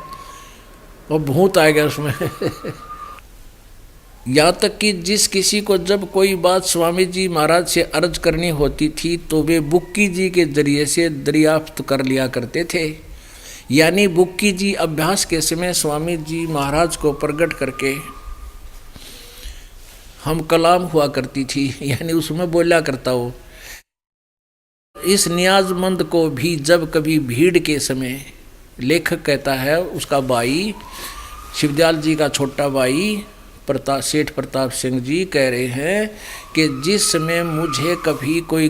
और भूत आ गया उसमें। यहाँ तक कि जिस किसी को जब कोई बात स्वामी जी महाराज से अर्ज करनी होती थी तो वे बुक्की जी के जरिए से दरियाफ्त कर लिया करते थे। यानी बुक्की जी अभ्यास के समय स्वामी जी महाराज को प्रकट करके हम कलाम हुआ करती थी, यानी उसमें बोला करता हो। इस नियाजमंद को भी जब कभी भीड़ के समय, लेखक कहता है उसका भाई शिवदयाल जी का छोटा भाई सेठ प्रताप सिंह जी कह रहे हैं कि जिस समय मुझे कभी कोई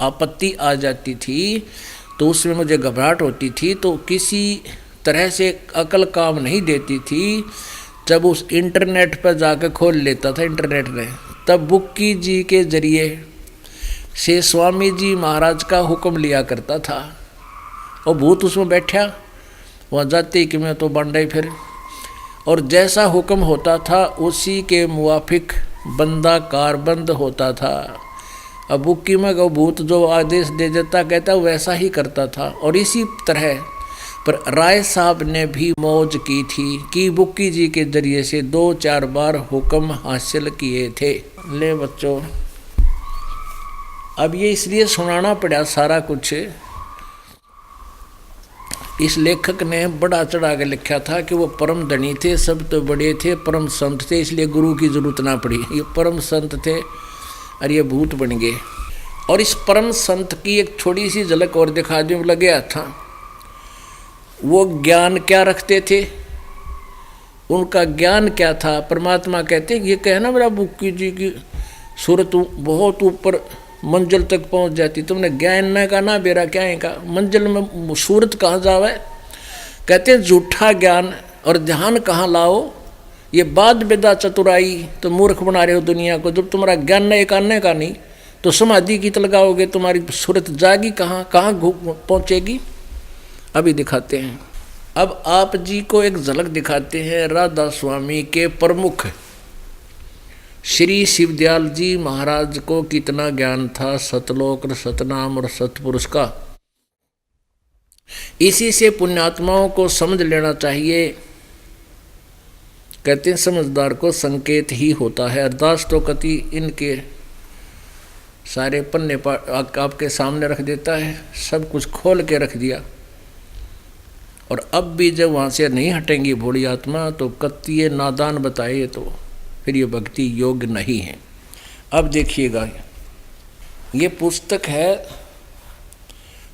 आपत्ति आ जाती थी तो उसमें मुझे घबराहट होती थी, तो किसी तरह से अकल काम नहीं देती थी। जब उस इंटरनेट पर जाकर खोल लेता था इंटरनेट में, तब बुक्की जी के जरिए से स्वामी जी महाराज का हुक्म लिया करता था और भूत उसमें बैठा, वहाँ जाते कि मैं तो बन रही फिर, और जैसा हुक्म होता था उसी के मुवाफिक बंदा कारबंद होता था। अब बुक्की में वो भूत जो आदेश दे देता कहता वैसा ही करता था। और इसी तरह पर राय साहब ने भी मौज की थी कि बुक्की जी के जरिए से 2-4 बार हुक्म हासिल किए थे। ले बच्चों, अब ये इसलिए सुनाना पड़ा सारा कुछ, इस लेखक ने बड़ा चढ़ा के लिखा था कि वो परम धनी थे, सब तो बड़े थे, परम संत थे, इसलिए गुरु की जरूरत ना पड़ी। ये परम संत थे और ये भूत बन गए। और इस परम संत की एक छोटी सी झलक और दिखा दूं लगे था। वो ज्ञान क्या रखते थे, उनका ज्ञान क्या था। परमात्मा कहते ये कहना मेरा बुक्की जी की सूरत बहुत ऊपर मंजिल तक पहुंच जाती, तुमने ज्ञान न का ना बेरा क्या है का, मंजिल में सूरत कहाँ जावे। कहते झूठा ज्ञान और ध्यान कहाँ लाओ, ये बाद बेदा चतुराई तो मूर्ख बना रहे हो दुनिया को। जब तुम्हारा ज्ञान न एक आने का नहीं तो समाधि की तो लगाओगे, तुम्हारी सूरत जागी कहाँ पहुँचेगी। अभी दिखाते हैं। अब आप जी को एक झलक दिखाते हैं राधा स्वामी के प्रमुख श्री शिवदयाल जी महाराज को कितना ज्ञान था सतलोक और सतनाम और सतपुरुष का। इसी से पुण्यात्माओं को समझ लेना चाहिए। कहते हैं समझदार को संकेत ही होता है। अरदास तो कति इनके सारे पन्ने आपके सामने रख देता है, सब कुछ खोल के रख दिया। और अब भी जब वहाँ से नहीं हटेंगी भोली आत्मा तो कति ये नादान बताए तो फिर ये भक्ति योग्य नहीं है। अब देखिएगा, ये पुस्तक है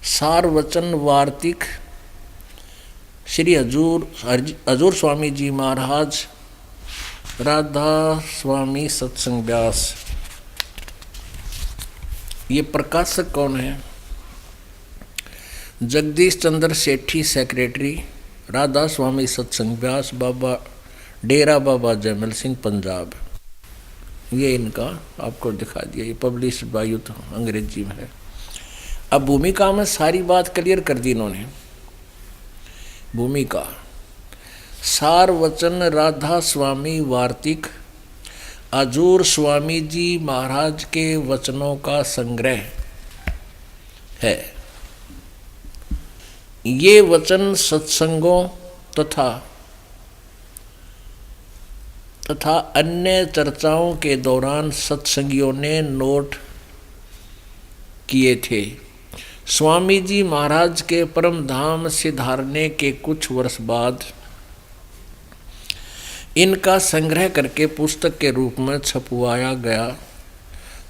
सारवचन वार्तिक श्री हजूर स्वामी जी महाराज राधा स्वामी सत्संग व्यास। ये प्रकाशक कौन है? जगदीश चंद्र सेठी, सेक्रेटरी राधा स्वामी सत्संग व्यास, बाबा डेरा बाबा जयमल सिंह, पंजाब। ये इनका आपको दिखा दिया, ये पब्लिश बाय यूथ अंग्रेजी में है। अब भूमिका में सारी बात क्लियर कर दी इन्होंने। भूमिका सारवचन राधा स्वामी वार्तिक हजूर स्वामी जी महाराज के वचनों का संग्रह है। ये वचन सत्संगों तथा अन्य चर्चाओं के दौरान सत्संगियों ने नोट किए थे। स्वामी जी महाराज के परम धाम सिधारने के कुछ वर्ष बाद इनका संग्रह करके पुस्तक के रूप में छपवाया गया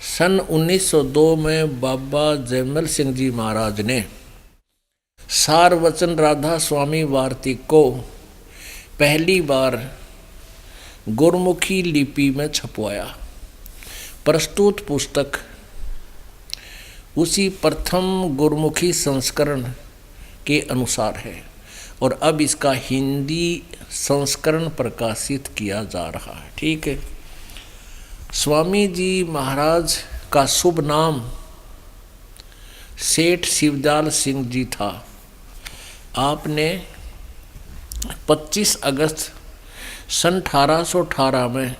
सन 1902 में बाबा जयमल सिंह जी महाराज ने सार वचन राधा स्वामी वार्तिक को पहली बार गुरमुखी लिपि में छपवाया। प्रस्तुत पुस्तक उसी प्रथम गुरमुखी संस्करण के अनुसार है और अब इसका हिंदी संस्करण प्रकाशित किया जा रहा है। ठीक है। स्वामी जी महाराज का शुभ नाम सेठ शिवदयाल सिंह जी था। आपने 25 अगस्त सन 1818 में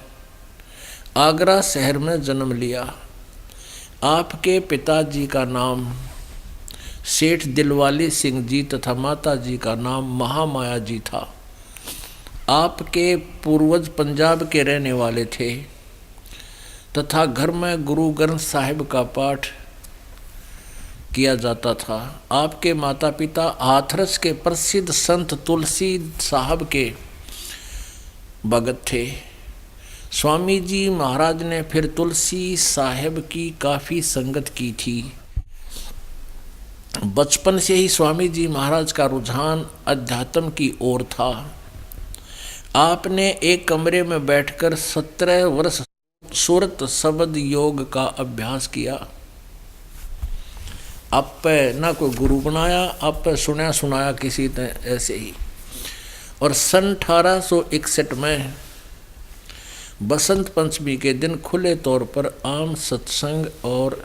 आगरा शहर में जन्म लिया। आपके पिताजी का नाम सेठ दिलवाली सिंह जी तथा माता जी का नाम महामाया जी था। आपके पूर्वज पंजाब के रहने वाले थे तथा घर में गुरु ग्रंथ साहिब का पाठ किया जाता था। आपके माता पिता हाथरस के प्रसिद्ध संत तुलसी साहब के भगत थे। स्वामी जी महाराज ने फिर तुलसी साहब की काफ़ी संगत की थी। बचपन से ही स्वामी जी महाराज का रुझान अध्यात्म की ओर था। आपने एक कमरे में बैठकर 17 वर्ष सुरत शब्द योग का अभ्यास किया। आप पे ना कोई गुरु बनाया, आप पे सुनाया सुनाया किसी ने ऐसे ही। और सन 1861 में बसंत पंचमी के दिन खुले तौर पर आम सत्संग और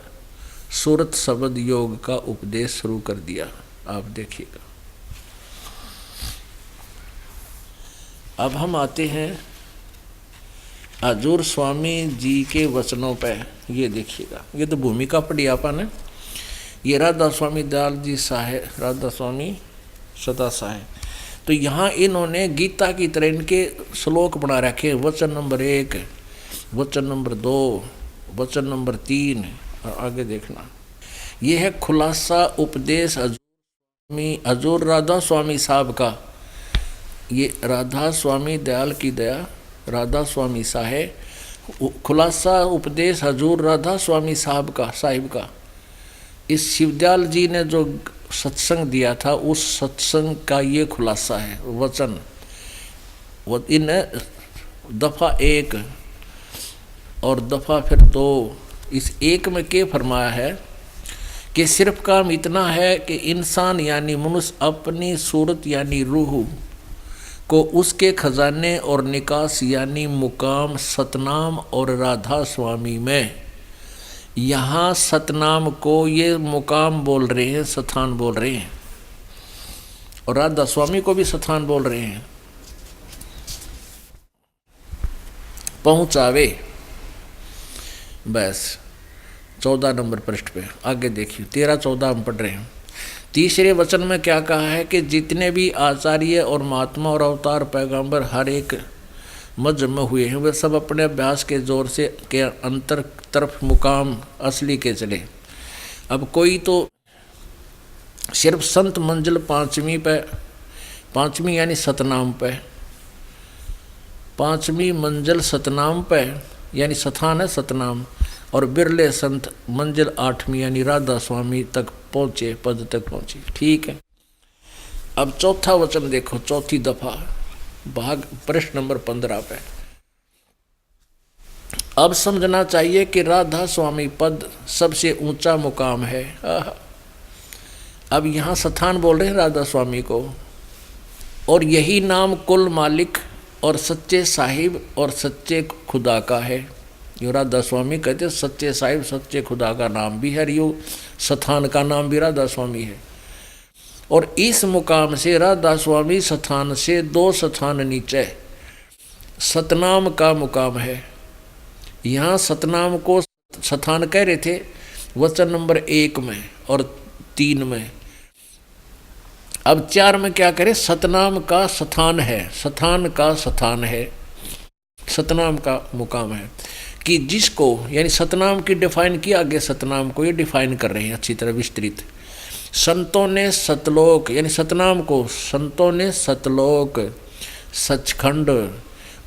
सूरत शब्द योग का उपदेश शुरू कर दिया। आप देखिएगा। अब हम आते हैं हजूर स्वामी जी के वचनों पे। ये देखिएगा, ये तो भूमिका पढ़ी आपने। ये राधा स्वामी दयाल जी साहेब, राधा स्वामी सदा साहेब। तो यहाँ इन्होंने गीता की तरह इनके श्लोक बना रखे। वचन नंबर 1, वचन नंबर 2, वचन नंबर 3 और आगे देखना। ये है खुलासा उपदेश हजूर राधा स्वामी साहब का। ये राधा स्वामी दयाल की दया, राधा स्वामी साहेब, खुलासा उपदेश हजूर राधा स्वामी साहब का। इस शिवदयाल जी ने जो सत्संग दिया था उस सत्संग का ये खुलासा है वचन। वो इन दफ़ा 1 और दफ़ा फिर 2। इस 1 में क्या फरमाया है कि सिर्फ काम इतना है कि इंसान यानी मनुष्य अपनी सूरत यानी रूह को उसके खजाने और निकास यानी मुकाम सतनाम और राधा स्वामी में, यहाँ सतनाम को ये मुकाम बोल रहे हैं, स्थान बोल रहे हैं, और राधा स्वामी को भी स्थान बोल रहे हैं, पहुँचावे। बस 14 नंबर पृष्ठ पे आगे देखिए। 13-14 हम पढ़ रहे हैं। तीसरे वचन में क्या कहा है कि जितने भी आचार्य और महात्मा और अवतार पैगंबर हर एक मज में हुए हैं वे सब अपने अभ्यास के जोर से के अंतर तरफ मुकाम असली के चले। अब कोई तो सिर्फ संत मंजिल पाँचवीं यानी सतनाम पे, 5वीं मंजिल सतनाम पे यानी स्थान है सतनाम, और बिरले संत मंजिल 8वीं यानी राधा स्वामी तक पहुँचे, पद तक पहुँचे। ठीक है। अब चौथा वचन देखो, चौथी दफा भाग पृष्ठ नंबर 15 पे। अब समझना चाहिए कि राधा स्वामी पद सबसे ऊंचा मुकाम है। अब यहाँ स्थान बोल रहे हैं राधा स्वामी को, और यही नाम कुल मालिक और सच्चे साहिब और सच्चे खुदा का है। जो राधा स्वामी कहते सच्चे साहिब सच्चे खुदा का नाम भी है, यो स्थान का नाम भी राधा स्वामी है। और इस मुकाम से राधा स्वामी स्थान से 2 स्थान नीचे सतनाम का मुकाम है। यहाँ सतनाम को स्थान कह रहे थे वचन नंबर 1 में और 3 में। अब 4 में क्या करें, सतनाम का स्थान है, स्थान का स्थान है, सतनाम का मुकाम है। कि जिसको यानी सतनाम की डिफाइन किया, आगे सतनाम को ये डिफाइन कर रहे हैं अच्छी तरह विस्तृत। संतों ने सतलोक यानी सतनाम को संतों ने सतलोक, सचखंड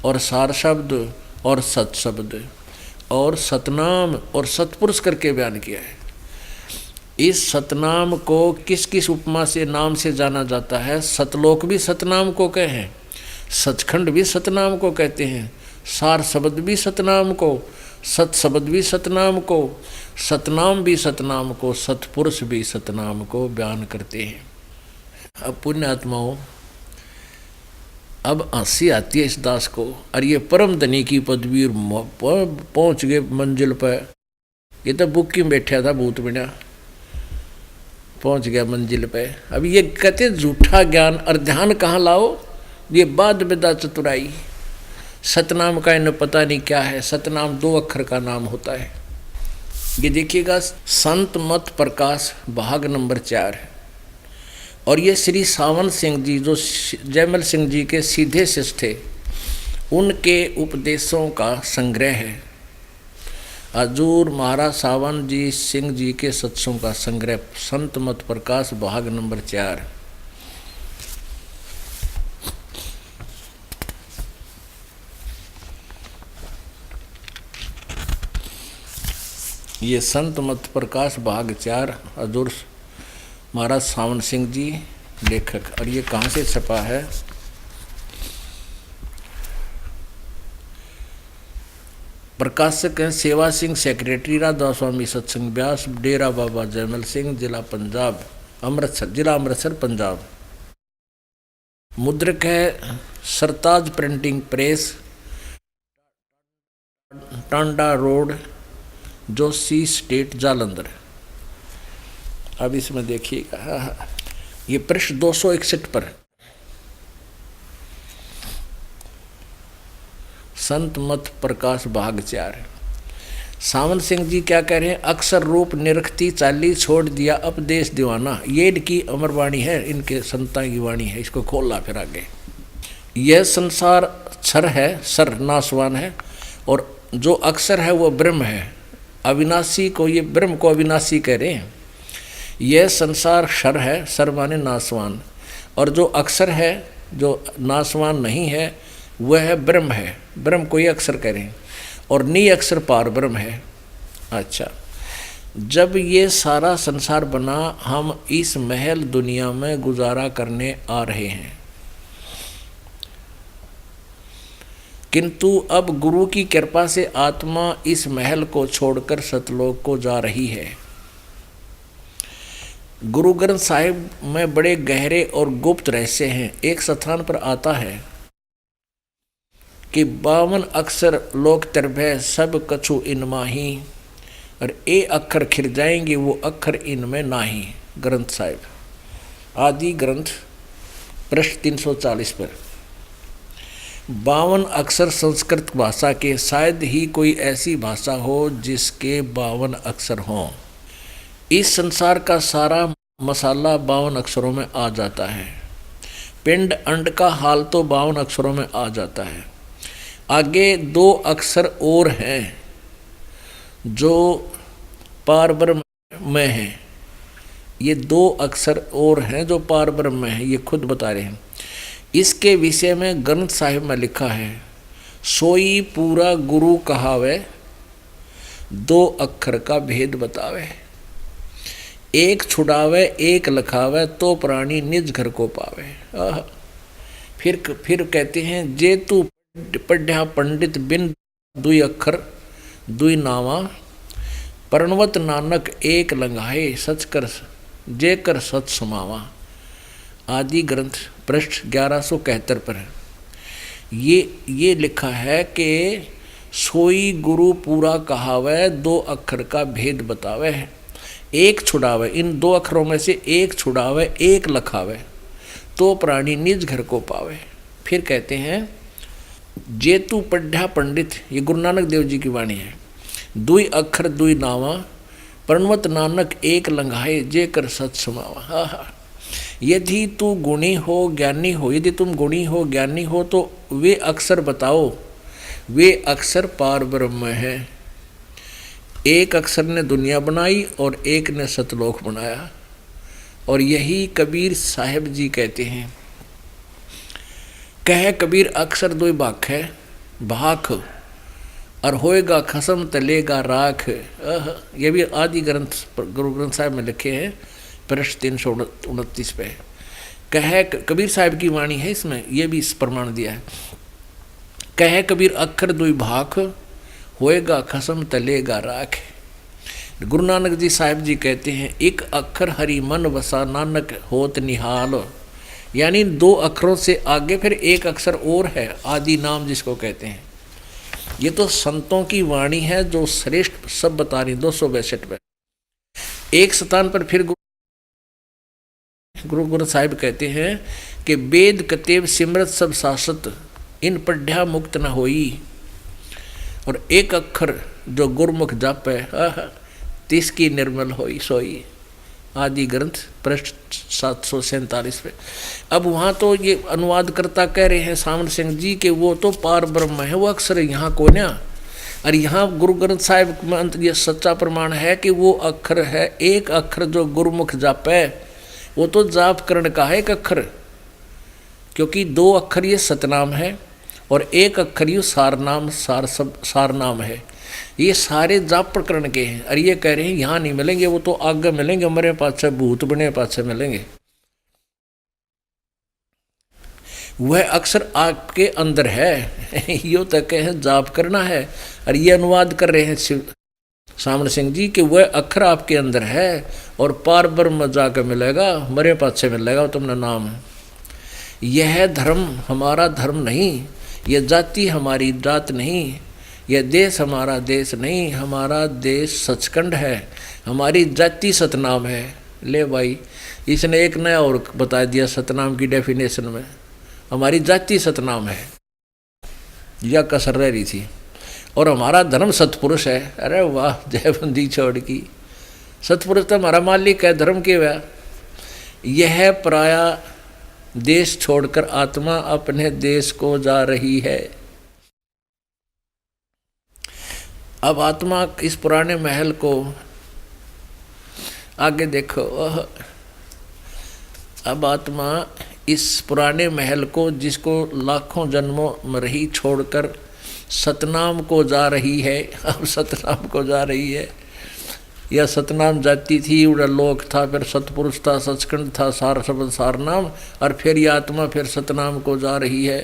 और सार शब्द और सत शब्द और सतनाम और सतपुरुष करके बयान किया है। इस सतनाम को किस किस उपमा से नाम से जाना जाता है? सतलोक भी सतनाम को कहे, सचखंड भी सतनाम को कहते हैं, सार शब्द भी सतनाम को, सत शब्द भी सतनाम को, सतनाम भी सतनाम को, सतपुरुष भी सतनाम को बयान करते हैं। अब पुण्य आत्माओं, अब हंसी आती है इस दास को, और ये परम धनी की पदवी पहुंच गए मंजिल पर। ये तो बुक में बैठा था भूत बिना, पहुंच गया मंजिल पे। अब ये कहते झूठा ज्ञान और ध्यान कहाँ लाओ? ये बाद विदा चतुराई। सतनाम का इन्हें पता नहीं क्या है। सतनाम 2 अक्षर का नाम होता है। ये देखिएगा, संत मत प्रकाश भाग नंबर 4 है, और ये श्री सावन सिंह जी जो जयमल सिंह जी के सीधे शिष्य थे, उनके उपदेशों का संग्रह है। हजूर महाराज सावन जी सिंह जी के सत्संग का संग्रह, संत मत प्रकाश भाग नंबर 4। ये संत मत प्रकाश भाग 4 हजूर महाराज सावन सिंह जी लेखक। और ये कहाँ से छपा है? प्रकाशक हैं सेवा सिंह, सेक्रेटरी राधा स्वामी सत्संग व्यास, डेरा बाबा जयमल सिंह, जिला पंजाब अमृतसर, जिला अमृतसर पंजाब। मुद्रक है Sartaj printing press, Tanda road, Joshi state, Jalandhar. अब इसमें देखिएगा, ये पृष्ठ 261 पर संत मत प्रकाश भाग 4। सावन सिंह जी क्या कह रहे हैं? अक्षर रूप निरखती चाली छोड़ दिया उपदेश दीवाना। ये इनकी अमर वाणी है, इनके संता की वाणी है। इसको खोलना फिर आगे। यह संसार क्षर है, सर नाशवान है, और जो अक्षर है वो ब्रह्म है। अविनाशी को, ये ब्रह्म को अविनाशी कह रहे हैं। यह संसार क्षर है, सर माने नाशवान, और जो अक्षर है जो नाशवान नहीं है वह है ब्रह्म है। ब्रह्म को ये अक्षर कह रहे हैं, और नी अक्षर पार ब्रह्म है। अच्छा, जब ये सारा संसार बना, हम इस महल दुनिया में गुजारा करने आ रहे हैं, किंतु अब गुरु की कृपा से आत्मा इस महल को छोड़कर सतलोक को जा रही है। गुरु ग्रंथ साहिब में बड़े गहरे और गुप्त रहस्य हैं। एक स्थान पर आता है कि 52 अक्षर लोक तरभय सब कछु इनमाही, और ए अक्षर खिर जाएंगे वो अक्षर इनमें नाही। ग्रंथ साहिब आदि ग्रंथ पृष्ठ 340 पर। 52 अक्षर संस्कृत भाषा के, शायद ही कोई ऐसी भाषा हो जिसके 52 अक्षर हों। इस संसार का सारा मसाला 52 अक्षरों में आ जाता है। पिंड अंड का हाल तो 52 अक्षरों में आ जाता है। आगे 2 अक्षर और हैं जो पार ब्रह्म में हैं। ये 2 अक्षर और हैं जो पार ब्रह्म में हैं, ये खुद बता रहे हैं। इसके विषय में ग्रंथ साहिब में लिखा है, सोई पूरा गुरु कहावे, 2 अक्षर का भेद बतावे। एक छुड़ावे एक लखावे, तो प्राणी निज घर को पावे। फिर कहते हैं, जे तू पढ़्या पंडित बिन 2 अक्षर 2 नावा, प्रणवत नानक एक लंघाए, सच कर जे कर सच समावा। आदि ग्रंथ पृष्ठ 1171 पर है। ये लिखा है कि सोई गुरु पूरा कहावे, 2 अक्षर का भेद बतावे, एक छुड़ावे, इन 2 अक्षरों में से एक छुड़ावे एक लखावे, तो प्राणी निज घर को पावे। फिर कहते हैं, जेतु पढ़्या पंडित, ये गुरु नानक देव जी की वाणी है, 2 अक्षर 2 नावा, प्रणवत नानक एक लंघाए, जे कर सच समावा। यदि तू गुणी हो ज्ञानी हो, यदि तुम गुणी हो ज्ञानी हो, तो वे अक्षर बताओ, वे अक्षर पार ब्रह्म है। एक अक्षर ने दुनिया बनाई और एक ने सतलोक बनाया। और यही कबीर साहिब जी कहते हैं, कह कबीर अक्षर 2 भाख है, भाख और होएगा खसम तलेगा राख। ये भी आदि ग्रंथ गुरु ग्रंथ साहिब में लिखे हैं, पृष्ठ 329 पे। कहे कबीर साहिब की वाणी है इसमें, ये भी इस प्रमाण दिया है। कहे कबीर अक्षर दुई भाख, होएगा खसम तलेगा राख। गुरु नानक जी साहिब जी कहते हैं एक अक्षर हरि मन वसा नानक होत निहाल, यानी 2 अक्षरों से आगे फिर एक अक्षर और है, आदि नाम जिसको कहते हैं। ये तो संतों की वाणी है जो श्रेष्ठ सब बता रही 262 पे। एक स्थान पर फिर गुरु ग्रंथ साहिब कहते हैं कि वेद कतेव सिमरत सब शासत, इन पढ़्या मुक्त न होई। और एक अक्षर जो गुरमुख जापे, तिसकी निर्मल होई सोई। आदि ग्रंथ पृष्ठ 747 पे। अब वहाँ तो ये अनुवाद करता कह रहे हैं सामन सिंह जी कि वो तो पार ब्रह्म है, वो अक्षर यहाँ को ना। और यहाँ गुरु ग्रंथ साहिब में ये सच्चा प्रमाण है कि वो अक्षर है, एक अक्षर जो गुरुमुख जापे, वो तो जाप करण का है एक अक्षर, क्योंकि 2 अक्षर ये सतनाम है और एक अक्षर ये सारनाम है। ये सारे जाप प्रकरण के हैं। और ये कह रहे हैं यहाँ नहीं मिलेंगे, वो तो आगे मिलेंगे, हमारे पास भूत बने पास मिलेंगे। वह अक्षर आपके अंदर है, यो तक है जाप करना है। और ये अनुवाद कर रहे हैं सामन सिंह जी कि वह अक्षर आपके अंदर है और पार ब्रह्म जाकर मिलेगा, मरे पाछे मिलेगा तुमने नाम। यह धर्म हमारा धर्म नहीं, यह जाति हमारी जात नहीं, यह देश हमारा देश नहीं, हमारा देश सचखंड है, हमारी जाति सतनाम है। ले भाई, इसने एक नया और बता दिया सतनाम की डेफिनेशन में, हमारी जाति सतनाम है, यह कसर रह रही थी। और हमारा धर्म सतपुरुष है। अरे वाह, जय बंदी छोड़ की, सतपुरुष तो हमारा मालिक है, धर्म के वह। यह पराया देश छोड़कर आत्मा अपने देश को जा रही है। अब आत्मा इस पुराने महल को आगे देखो, अब आत्मा इस पुराने महल को जिसको लाखों जन्मों में रही छोड़कर सतनाम को जा रही है। अब सतनाम को जा रही है, या सतनाम जाति थी, उड़ा लोक था, फिर सतपुरुष था, सचखंड था, सार शब्द सारनाम, और फिर ये आत्मा फिर सतनाम को जा रही है।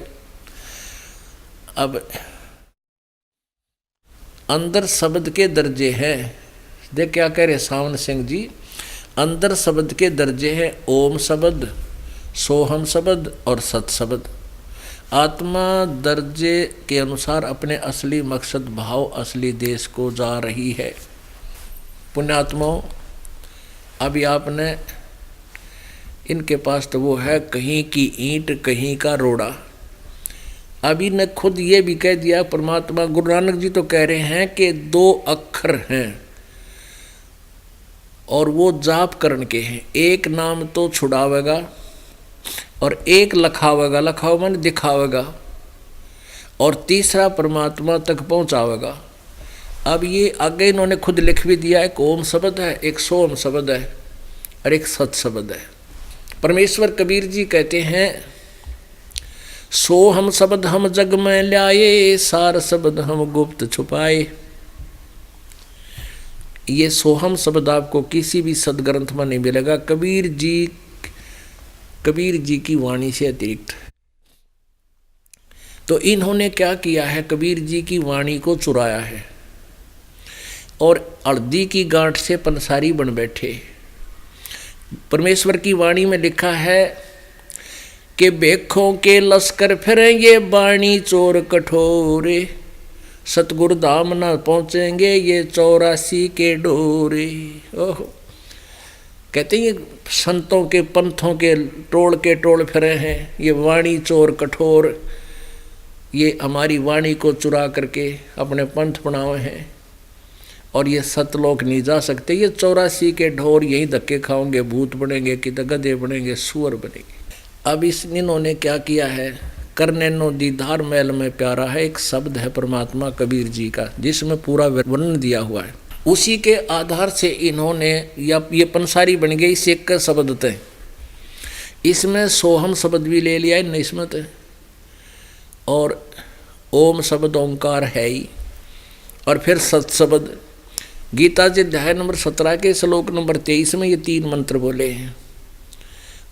अब अंदर शब्द के दर्जे हैं, देख क्या कह रहे सावन सिंह जी, अंदर शब्द के दर्जे हैं ओम शब्द, सोहम शब्द और सत शब्द। आत्मा दर्जे के अनुसार अपने असली मकसद भाव असली देश को जा रही है। पुण्यात्माओं, अभी आपने इनके पास तो वो है कहीं की ईंट कहीं का रोड़ा। अभी ने खुद ये भी कह दिया परमात्मा, गुरु नानक जी तो कह रहे हैं कि 2 अक्षर हैं और वो जाप करण के हैं। एक नाम तो छुड़ावेगा और एक लखावेगा, लखाव माने दिखावेगा, और तीसरा परमात्मा तक पहुंचावेगा। अब ये आगे इन्होंने खुद लिख भी दिया, एक ओम शब्द है, एक सोम शब्द है और एक सत शब्द है। परमेश्वर कबीर जी कहते हैं सोहम शब्द हम जग में ल्याए, सार शब्द हम गुप्त छुपाए। ये सोहम शब्द आपको किसी भी सदग्रंथ में नहीं मिलेगा, कबीर जी की वाणी से अतिरिक्त। तो इन्होंने क्या किया है, कबीर जी की वाणी को चुराया है और हल्दी की गांठ से पंसारी बन बैठे। परमेश्वर की वाणी में लिखा है कि बेखों के लश्कर फिरेंगे बाणी चोर कठोरे, सतगुरु धाम न पहुँचेंगे ये 84 के डोरे। ओहो, कहते हैं ये संतों के पंथों के टोल फिरे हैं, ये वाणी चोर कठोर, ये हमारी वाणी को चुरा करके अपने पंथ बनाए हैं और ये सतलोक नहीं जा सकते। ये 84 के ढोर यहीं धक्के खाओगे, भूत बनेंगे कि गधे बनेंगे, सुअर बनेंगे। अब इन्होंने क्या किया है, करने नो दीदार मैल में प्यारा है, एक शब्द है परमात्मा कबीर जी का जिसमें पूरा वर्णन दिया हुआ है। उसी के आधार से इन्होंने या ये पंसारी बन गई, इस एक शब्द थे, इसमें सोहम शब्द भी ले लिया इसमें थे, और ओम शब्द ओंकार है ही, और फिर सत्शब्द। गीता जी अध्याय नंबर 17 के श्लोक नंबर 23 में ये 3 मंत्र बोले हैं।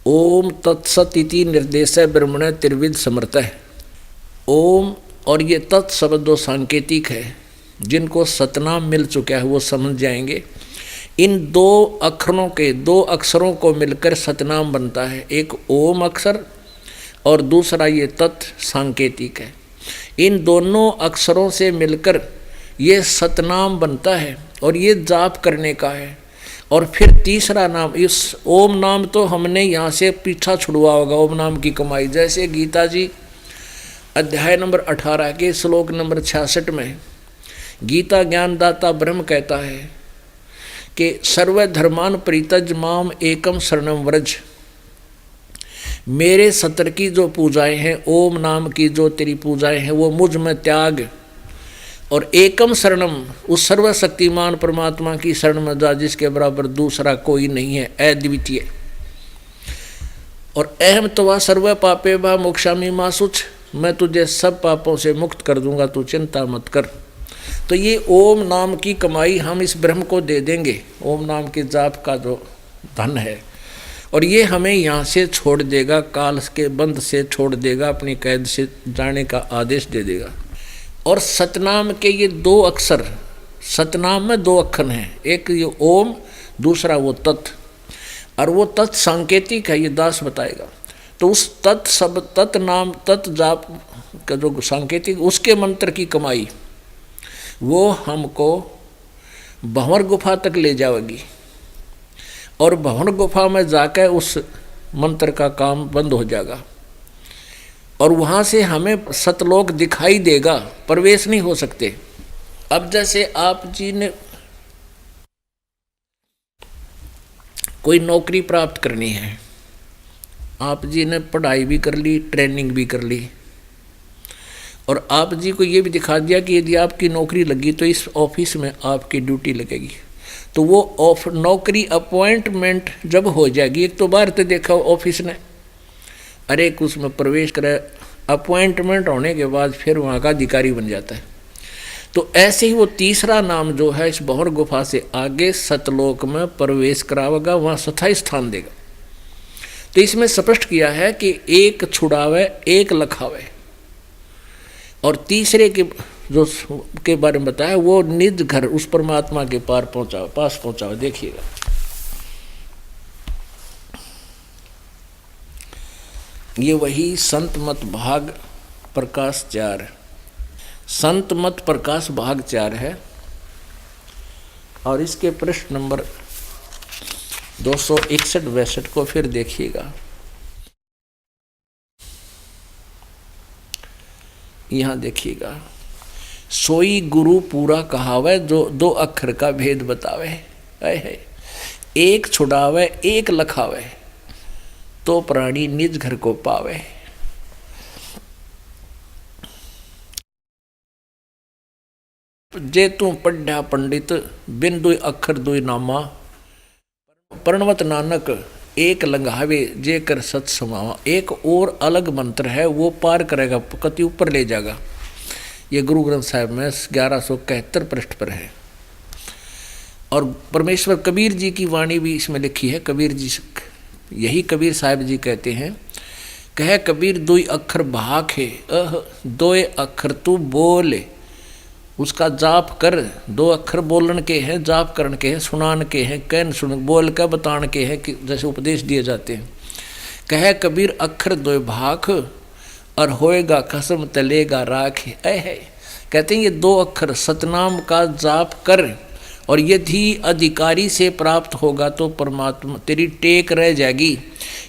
ओम तत्सत इति निर्देश ब्रह्मण त्रिविध समर्थः। ओम और ये तत्शब्द 2 सांकेतिक है, जिनको सतनाम मिल चुका है वो समझ जाएंगे। इन 2 अक्षरों को मिलकर सतनाम बनता है। एक ओम अक्षर और दूसरा ये तत् सांकेतिक है। इन दोनों अक्षरों से मिलकर ये सतनाम बनता है और ये जाप करने का है। और फिर तीसरा नाम, इस ओम नाम तो हमने यहाँ से पीछा छुड़वा होगा, ओम नाम की कमाई। जैसे गीता जी अध्याय नंबर 18 के श्लोक नंबर 66 में गीता ज्ञानदाता ब्रह्म कहता है कि सर्वधर्मान परित्यज माम एकम शरणम व्रज। मेरे सत्र की जो पूजाएं हैं, ओम नाम की जो तेरी पूजाएं हैं, वो मुझ में त्याग और एकम शरणम, उस सर्वशक्तिमान परमात्मा की शरण में जा जिसके बराबर दूसरा कोई नहीं है, अद्वितीय। और अहम तवा सर्व पापे बा मोक्षामि मा शुच, मैं तुझे सब पापों से मुक्त कर दूंगा, तू चिंता मत कर। तो ये ओम नाम की कमाई हम इस ब्रह्म को दे देंगे, ओम नाम के जाप का जो धन है, और ये हमें यहाँ से छोड़ देगा, काल के बंध से छोड़ देगा, अपनी कैद से जाने का आदेश दे देगा। और सतनाम के ये 2 अक्षर, सतनाम में 2 अक्षर हैं, एक ये ओम, दूसरा वो तत्, और वो तत् सांकेतिक है, ये दास बताएगा। तो उस तत् सब तत् नाम तत् जाप का जो सांकेतिक, उसके मंत्र की कमाई वो हमको भंवर गुफा तक ले जाएगी, और भंवर गुफा में जाकर उस मंत्र का काम बंद हो जाएगा, और वहाँ से हमें सतलोक दिखाई देगा, प्रवेश नहीं हो सकते। अब जैसे आप जी ने कोई नौकरी प्राप्त करनी है, आप जी ने पढ़ाई भी कर ली, ट्रेनिंग भी कर ली, और आप जी को ये भी दिखा दिया कि यदि आपकी नौकरी लगी तो इस ऑफिस में आपकी ड्यूटी लगेगी। तो वो नौकरी अपॉइंटमेंट जब हो जाएगी, एक तो बाहर तो देखा ऑफिस ने, अरे उसमें प्रवेश करे, अपॉइंटमेंट होने के बाद फिर वहाँ का अधिकारी बन जाता है। तो ऐसे ही वो तीसरा नाम जो है इस भंवर गुफा से आगे सतलोक में प्रवेश करावेगा, वहाँ स्थायी स्थान देगा। तो इसमें स्पष्ट किया है कि एक छुड़ावे एक लखावे, और तीसरे के जो के बारे में बताया वो निज घर उस परमात्मा के पास पहुंचावे। देखिएगा ये वही संत मत भाग प्रकाश 4, संत मत प्रकाश भाग 4 है, और इसके पृष्ठ नंबर 261-62 को फिर देखिएगा। यहाँ देखिएगा, सोई गुरु पूरा कहावे जो 2 अक्षर का भेद बतावे, एक छुड़ावे एक लखावे, तो प्राणी निज घर को पावे। जे तू पढ़ा पंडित बिन 2 अक्षर 2 नामा, प्रणवत नानक एक लंघावे जे कर सत समावा। एक और अलग मंत्र है, वो पार करेगा, कति ऊपर ले जाएगा। ये गुरु ग्रंथ साहिब में 1171 पृष्ठ पर है। और परमेश्वर कबीर जी की वाणी भी इसमें लिखी है। कबीर जी, यही कबीर साहिब जी कहते हैं, कह कबीर 2 अक्षर भाख है, 2 अक्षर तू बोल, उसका जाप कर। 2 अक्षर बोलन के हैं, जाप करन के हैं, सुनान के हैं, कहन सुन बोल का बतान के हैं, कि जैसे उपदेश दिए जाते हैं। कह कबीर अक्षर 2 भाख और होएगा कसम तलेगा राख। कहते हैं ये 2 अक्षर सतनाम का जाप कर, और यदि अधिकारी से प्राप्त होगा तो परमात्मा तेरी टेक रह जाएगी।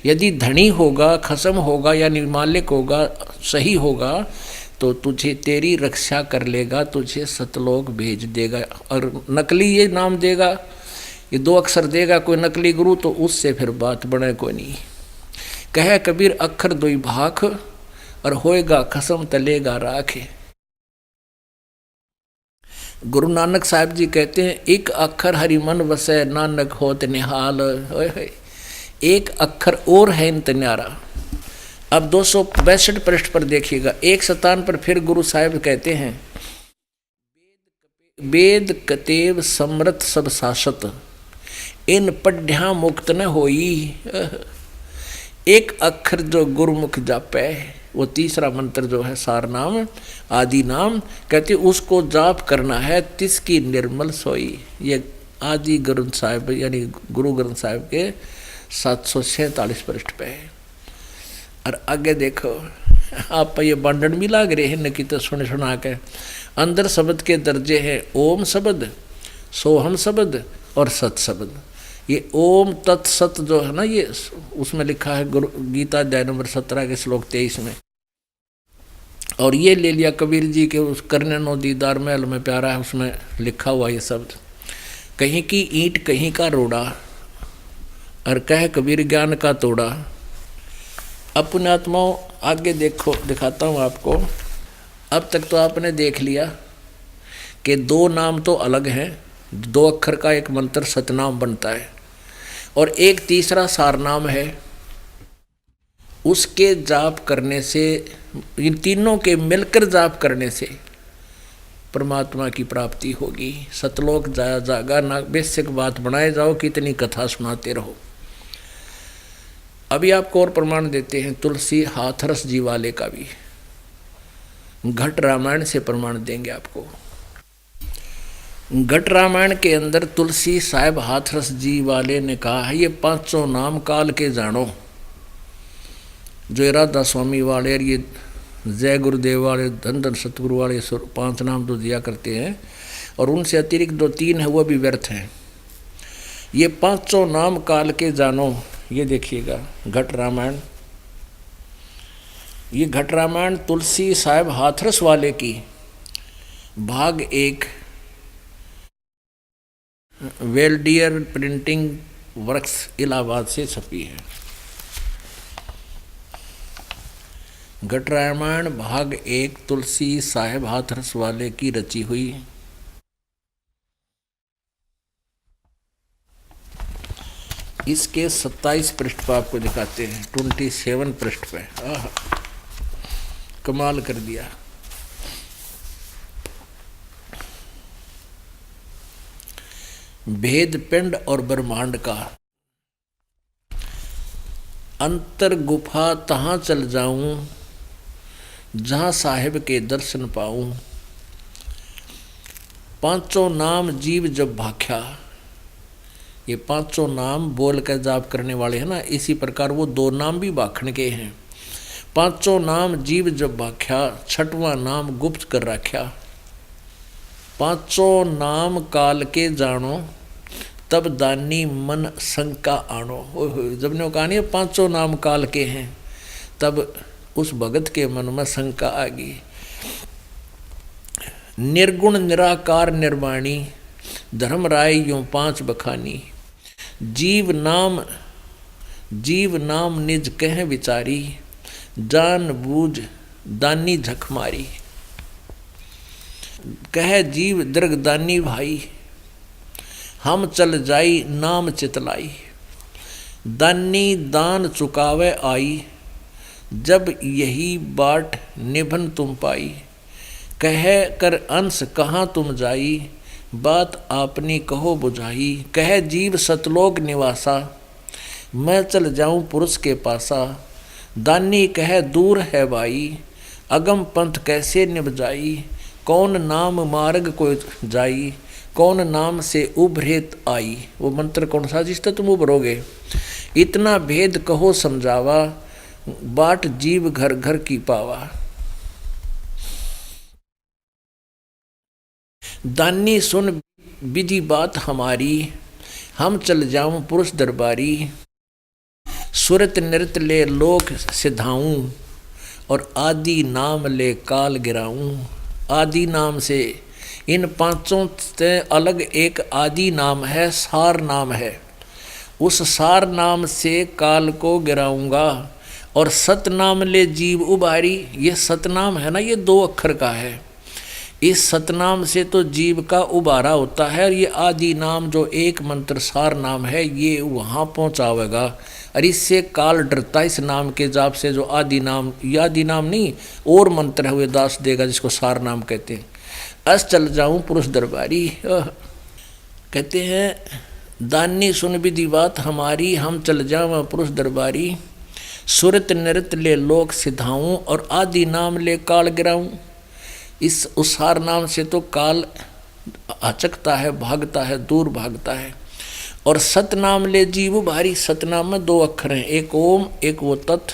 यदि धनी होगा, खसम होगा या निर्मालिक होगा, सही होगा, तो तुझे तेरी रक्षा कर लेगा, तुझे सतलोक भेज देगा। और नकली ये नाम देगा, ये 2 अक्षर देगा कोई नकली गुरु, तो उससे फिर बात बने कोई नहीं। कहे कबीर अक्षर 2 भाख और होएगा खसम तलेगा राखे। गुरु नानक साहब जी कहते हैं, एक अक्षर हरि मन वसै नानक होत निहाल। एक अक्षर और है इंत न्यारा। अब 262 पृष्ठ पर देखिएगा, एक स्थान पर फिर गुरु साहिब कहते हैं, वेद कतेव समृत सब शासत, इन पढ़्या मुक्त न होई। एक अक्षर जो गुरुमुख जापै, वो तीसरा मंत्र जो है सार नाम आदि नाम, कहते उसको जाप करना है तिसकी निर्मल सोई। ये आदि ग्रंथ साहिब यानी गुरु ग्रंथ साहिब के 747 पृष्ठ पे है। और आगे देखो आप ये बांडन भी लाग रहे हैं न तो सुना के। अंदर शब्द के दर्जे हैं ओम शब्द, सोहम शब्द और सत शब्द। ये ओम तत्सत जो है ना, ये उसमें लिखा है गीता अध्याय नंबर 17 के श्लोक 23 में। और ये ले लिया कबीर जी के उस करने नो दीदार महल में प्यारा है, उसमें लिखा हुआ ये शब्द, कहीं की ईंट कहीं का रोड़ा, और कह कबीर ज्ञान का तोड़ा। अपने आत्माओं आगे देखो, दिखाता हूँ आपको। अब तक तो आपने देख लिया कि दो नाम तो अलग हैं, दो अक्षर का एक मंत्र सतनाम बनता है, और एक तीसरा सारनाम है। उसके जाप करने से, इन तीनों के मिलकर जाप करने से परमात्मा की प्राप्ति होगी। सतलोक जाया जागा ना, बेसिक बात बनाए जाओ, कितनी कथा सुनाते रहो। अभी आपको और प्रमाण देते हैं तुलसी हाथरस जी वाले का भी, घट रामायण से प्रमाण देंगे आपको। घट रामायण के अंदर तुलसी साहिब हाथरस जी वाले ने कहा है, ये पांचों नाम काल के जानो। जो राधा स्वामी वाले और ये जय गुरुदेव वाले, धन धन सतगुरु वाले 5 नाम तो दिया करते हैं, और उनसे अतिरिक्त 2-3 है वो भी व्यर्थ हैं। ये पांचों नाम काल के जानो। ये देखिएगा घट रामायण, ये घट रामायण तुलसी साहिब हाथरस वाले की भाग 1 वेल्डियर प्रिंटिंग वर्क्स इलाहाबाद से छपी है। घट रामायण भाग 1 तुलसी साहिब हाथरस वाले की रची हुई। इसके 27 पृष्ठ पर आपको दिखाते हैं, 27 पृष्ठ पे। कमाल कर दिया। भेद पिंड और ब्रह्मांड का, अंतर गुफा तहां चल जाऊं जहां साहिब के दर्शन पाऊं। पांचों नाम जीव जब भाख्या, ये पांचों नाम बोल कर जाप करने वाले हैं ना, इसी प्रकार वो 2 नाम भी भाखण के हैं। पांचों नाम जीव जब भाख्या, छठवां नाम गुप्त कर रख्या। पांचों नाम काल के जानो, तब दानी मन शंका आनो। जब ने कहा नहीं पांचों नाम काल के हैं, तब उस भगत के मन में शंका आ गई। निर्गुण निराकार निर्वाणी, धर्म राय यूं 5 बखानी। जीव नाम निज कह विचारी, जान बूझ दानी झक मारी। कह जीव दृग दानी भाई, हम चल जाई नाम चितलाई। दानी दान चुकावे आई, जब यही बाट निभन तुम पाई। कह कर अंश कहाँ तुम जाई, बात आपनी कहो बुझाई। कह जीव सतलोक निवासा, मैं चल जाऊं पुरुष के पासा। दानी कह दूर है भाई, अगम पंथ कैसे निभ जाई। कौन नाम मार्ग को जाई, कौन नाम से उभरेत आई। वो मंत्र कौन सा जिससे तुम उभरोगे। इतना भेद कहो समझावा, बाट जीव घर घर की पावा। दानी सुन विधि बात हमारी, हम चल जाऊं पुरुष दरबारी। सुरत नृत्य ले लोक सिधाऊं, और आदि नाम ले काल गिराऊं। आदि नाम से इन 5 से अलग एक आदि नाम है, सार नाम है। उस सार नाम से काल को गिराऊंगा, और सतनाम ले जीव उबारी। ये सतनाम है ना, ये 2 अक्षर का है। इस सतनाम से तो जीव का उबारा होता है, और ये आदि नाम जो एक मंत्र सार नाम है, ये वहाँ पहुँचावेगा। और इससे काल डरता है इस नाम के जाप से। जो आदि नाम, ये आदि नाम नहीं और मंत्र है, वो दास देगा जिसको सार नाम कहते हैं। अस चल जाऊं पुरुष दरबारी। कहते हैं दानी सुन विधि बात हमारी, हम चल जाऊं पुरुष दरबारी। सुरत नृत ले लोक सिधाऊं, और आदि नाम ले काल गिराऊं। इस उसार नाम से तो काल अचकता है, भागता है, दूर भागता है। और सतनाम ले जीव भारी। सतनाम में 2 अक्षर हैं, एक ओम एक वो तत्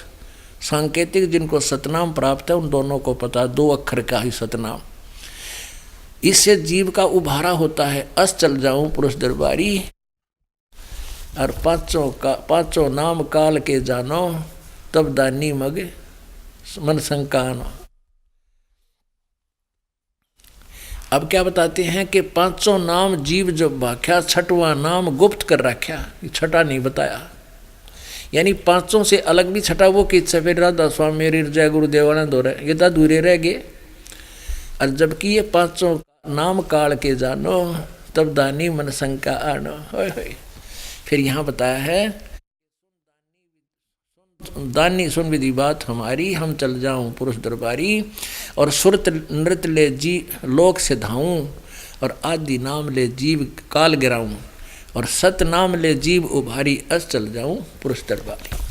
सांकेतिक, जिनको सतनाम प्राप्त है उन दोनों को पता, 2 अक्षर का ही सतनाम। इससे जीव का उभारा होता है। अस चल जाऊं पुरुष दरबारी, और पांचों नाम काल के जानो, तब दानी मग मन संकानो। अब क्या बताते हैं कि 5 नाम जीव जो भाख्या, 6वां नाम गुप्त कर रखा, 6ठा नहीं बताया। यानी 5 से अलग भी 6ठा वो कि सफेद राधा स्वामी मेरी जय गुरुदेवानंद हो रहे, ये तो अधूरे रह गए। और जबकि ये 5 नाम काल के जानो, तब दानी मन संका आनो। फिर यहाँ बताया है दानी सुन विधि बात हमारी, हम चल जाऊं पुरुष दरबारी। और सुरत नृत ले जी लोक से धाऊं, और आदि नाम ले जीव काल गिराऊं। और सत नाम ले जीव उभारी, अस चल जाऊं पुरुष दरबारी।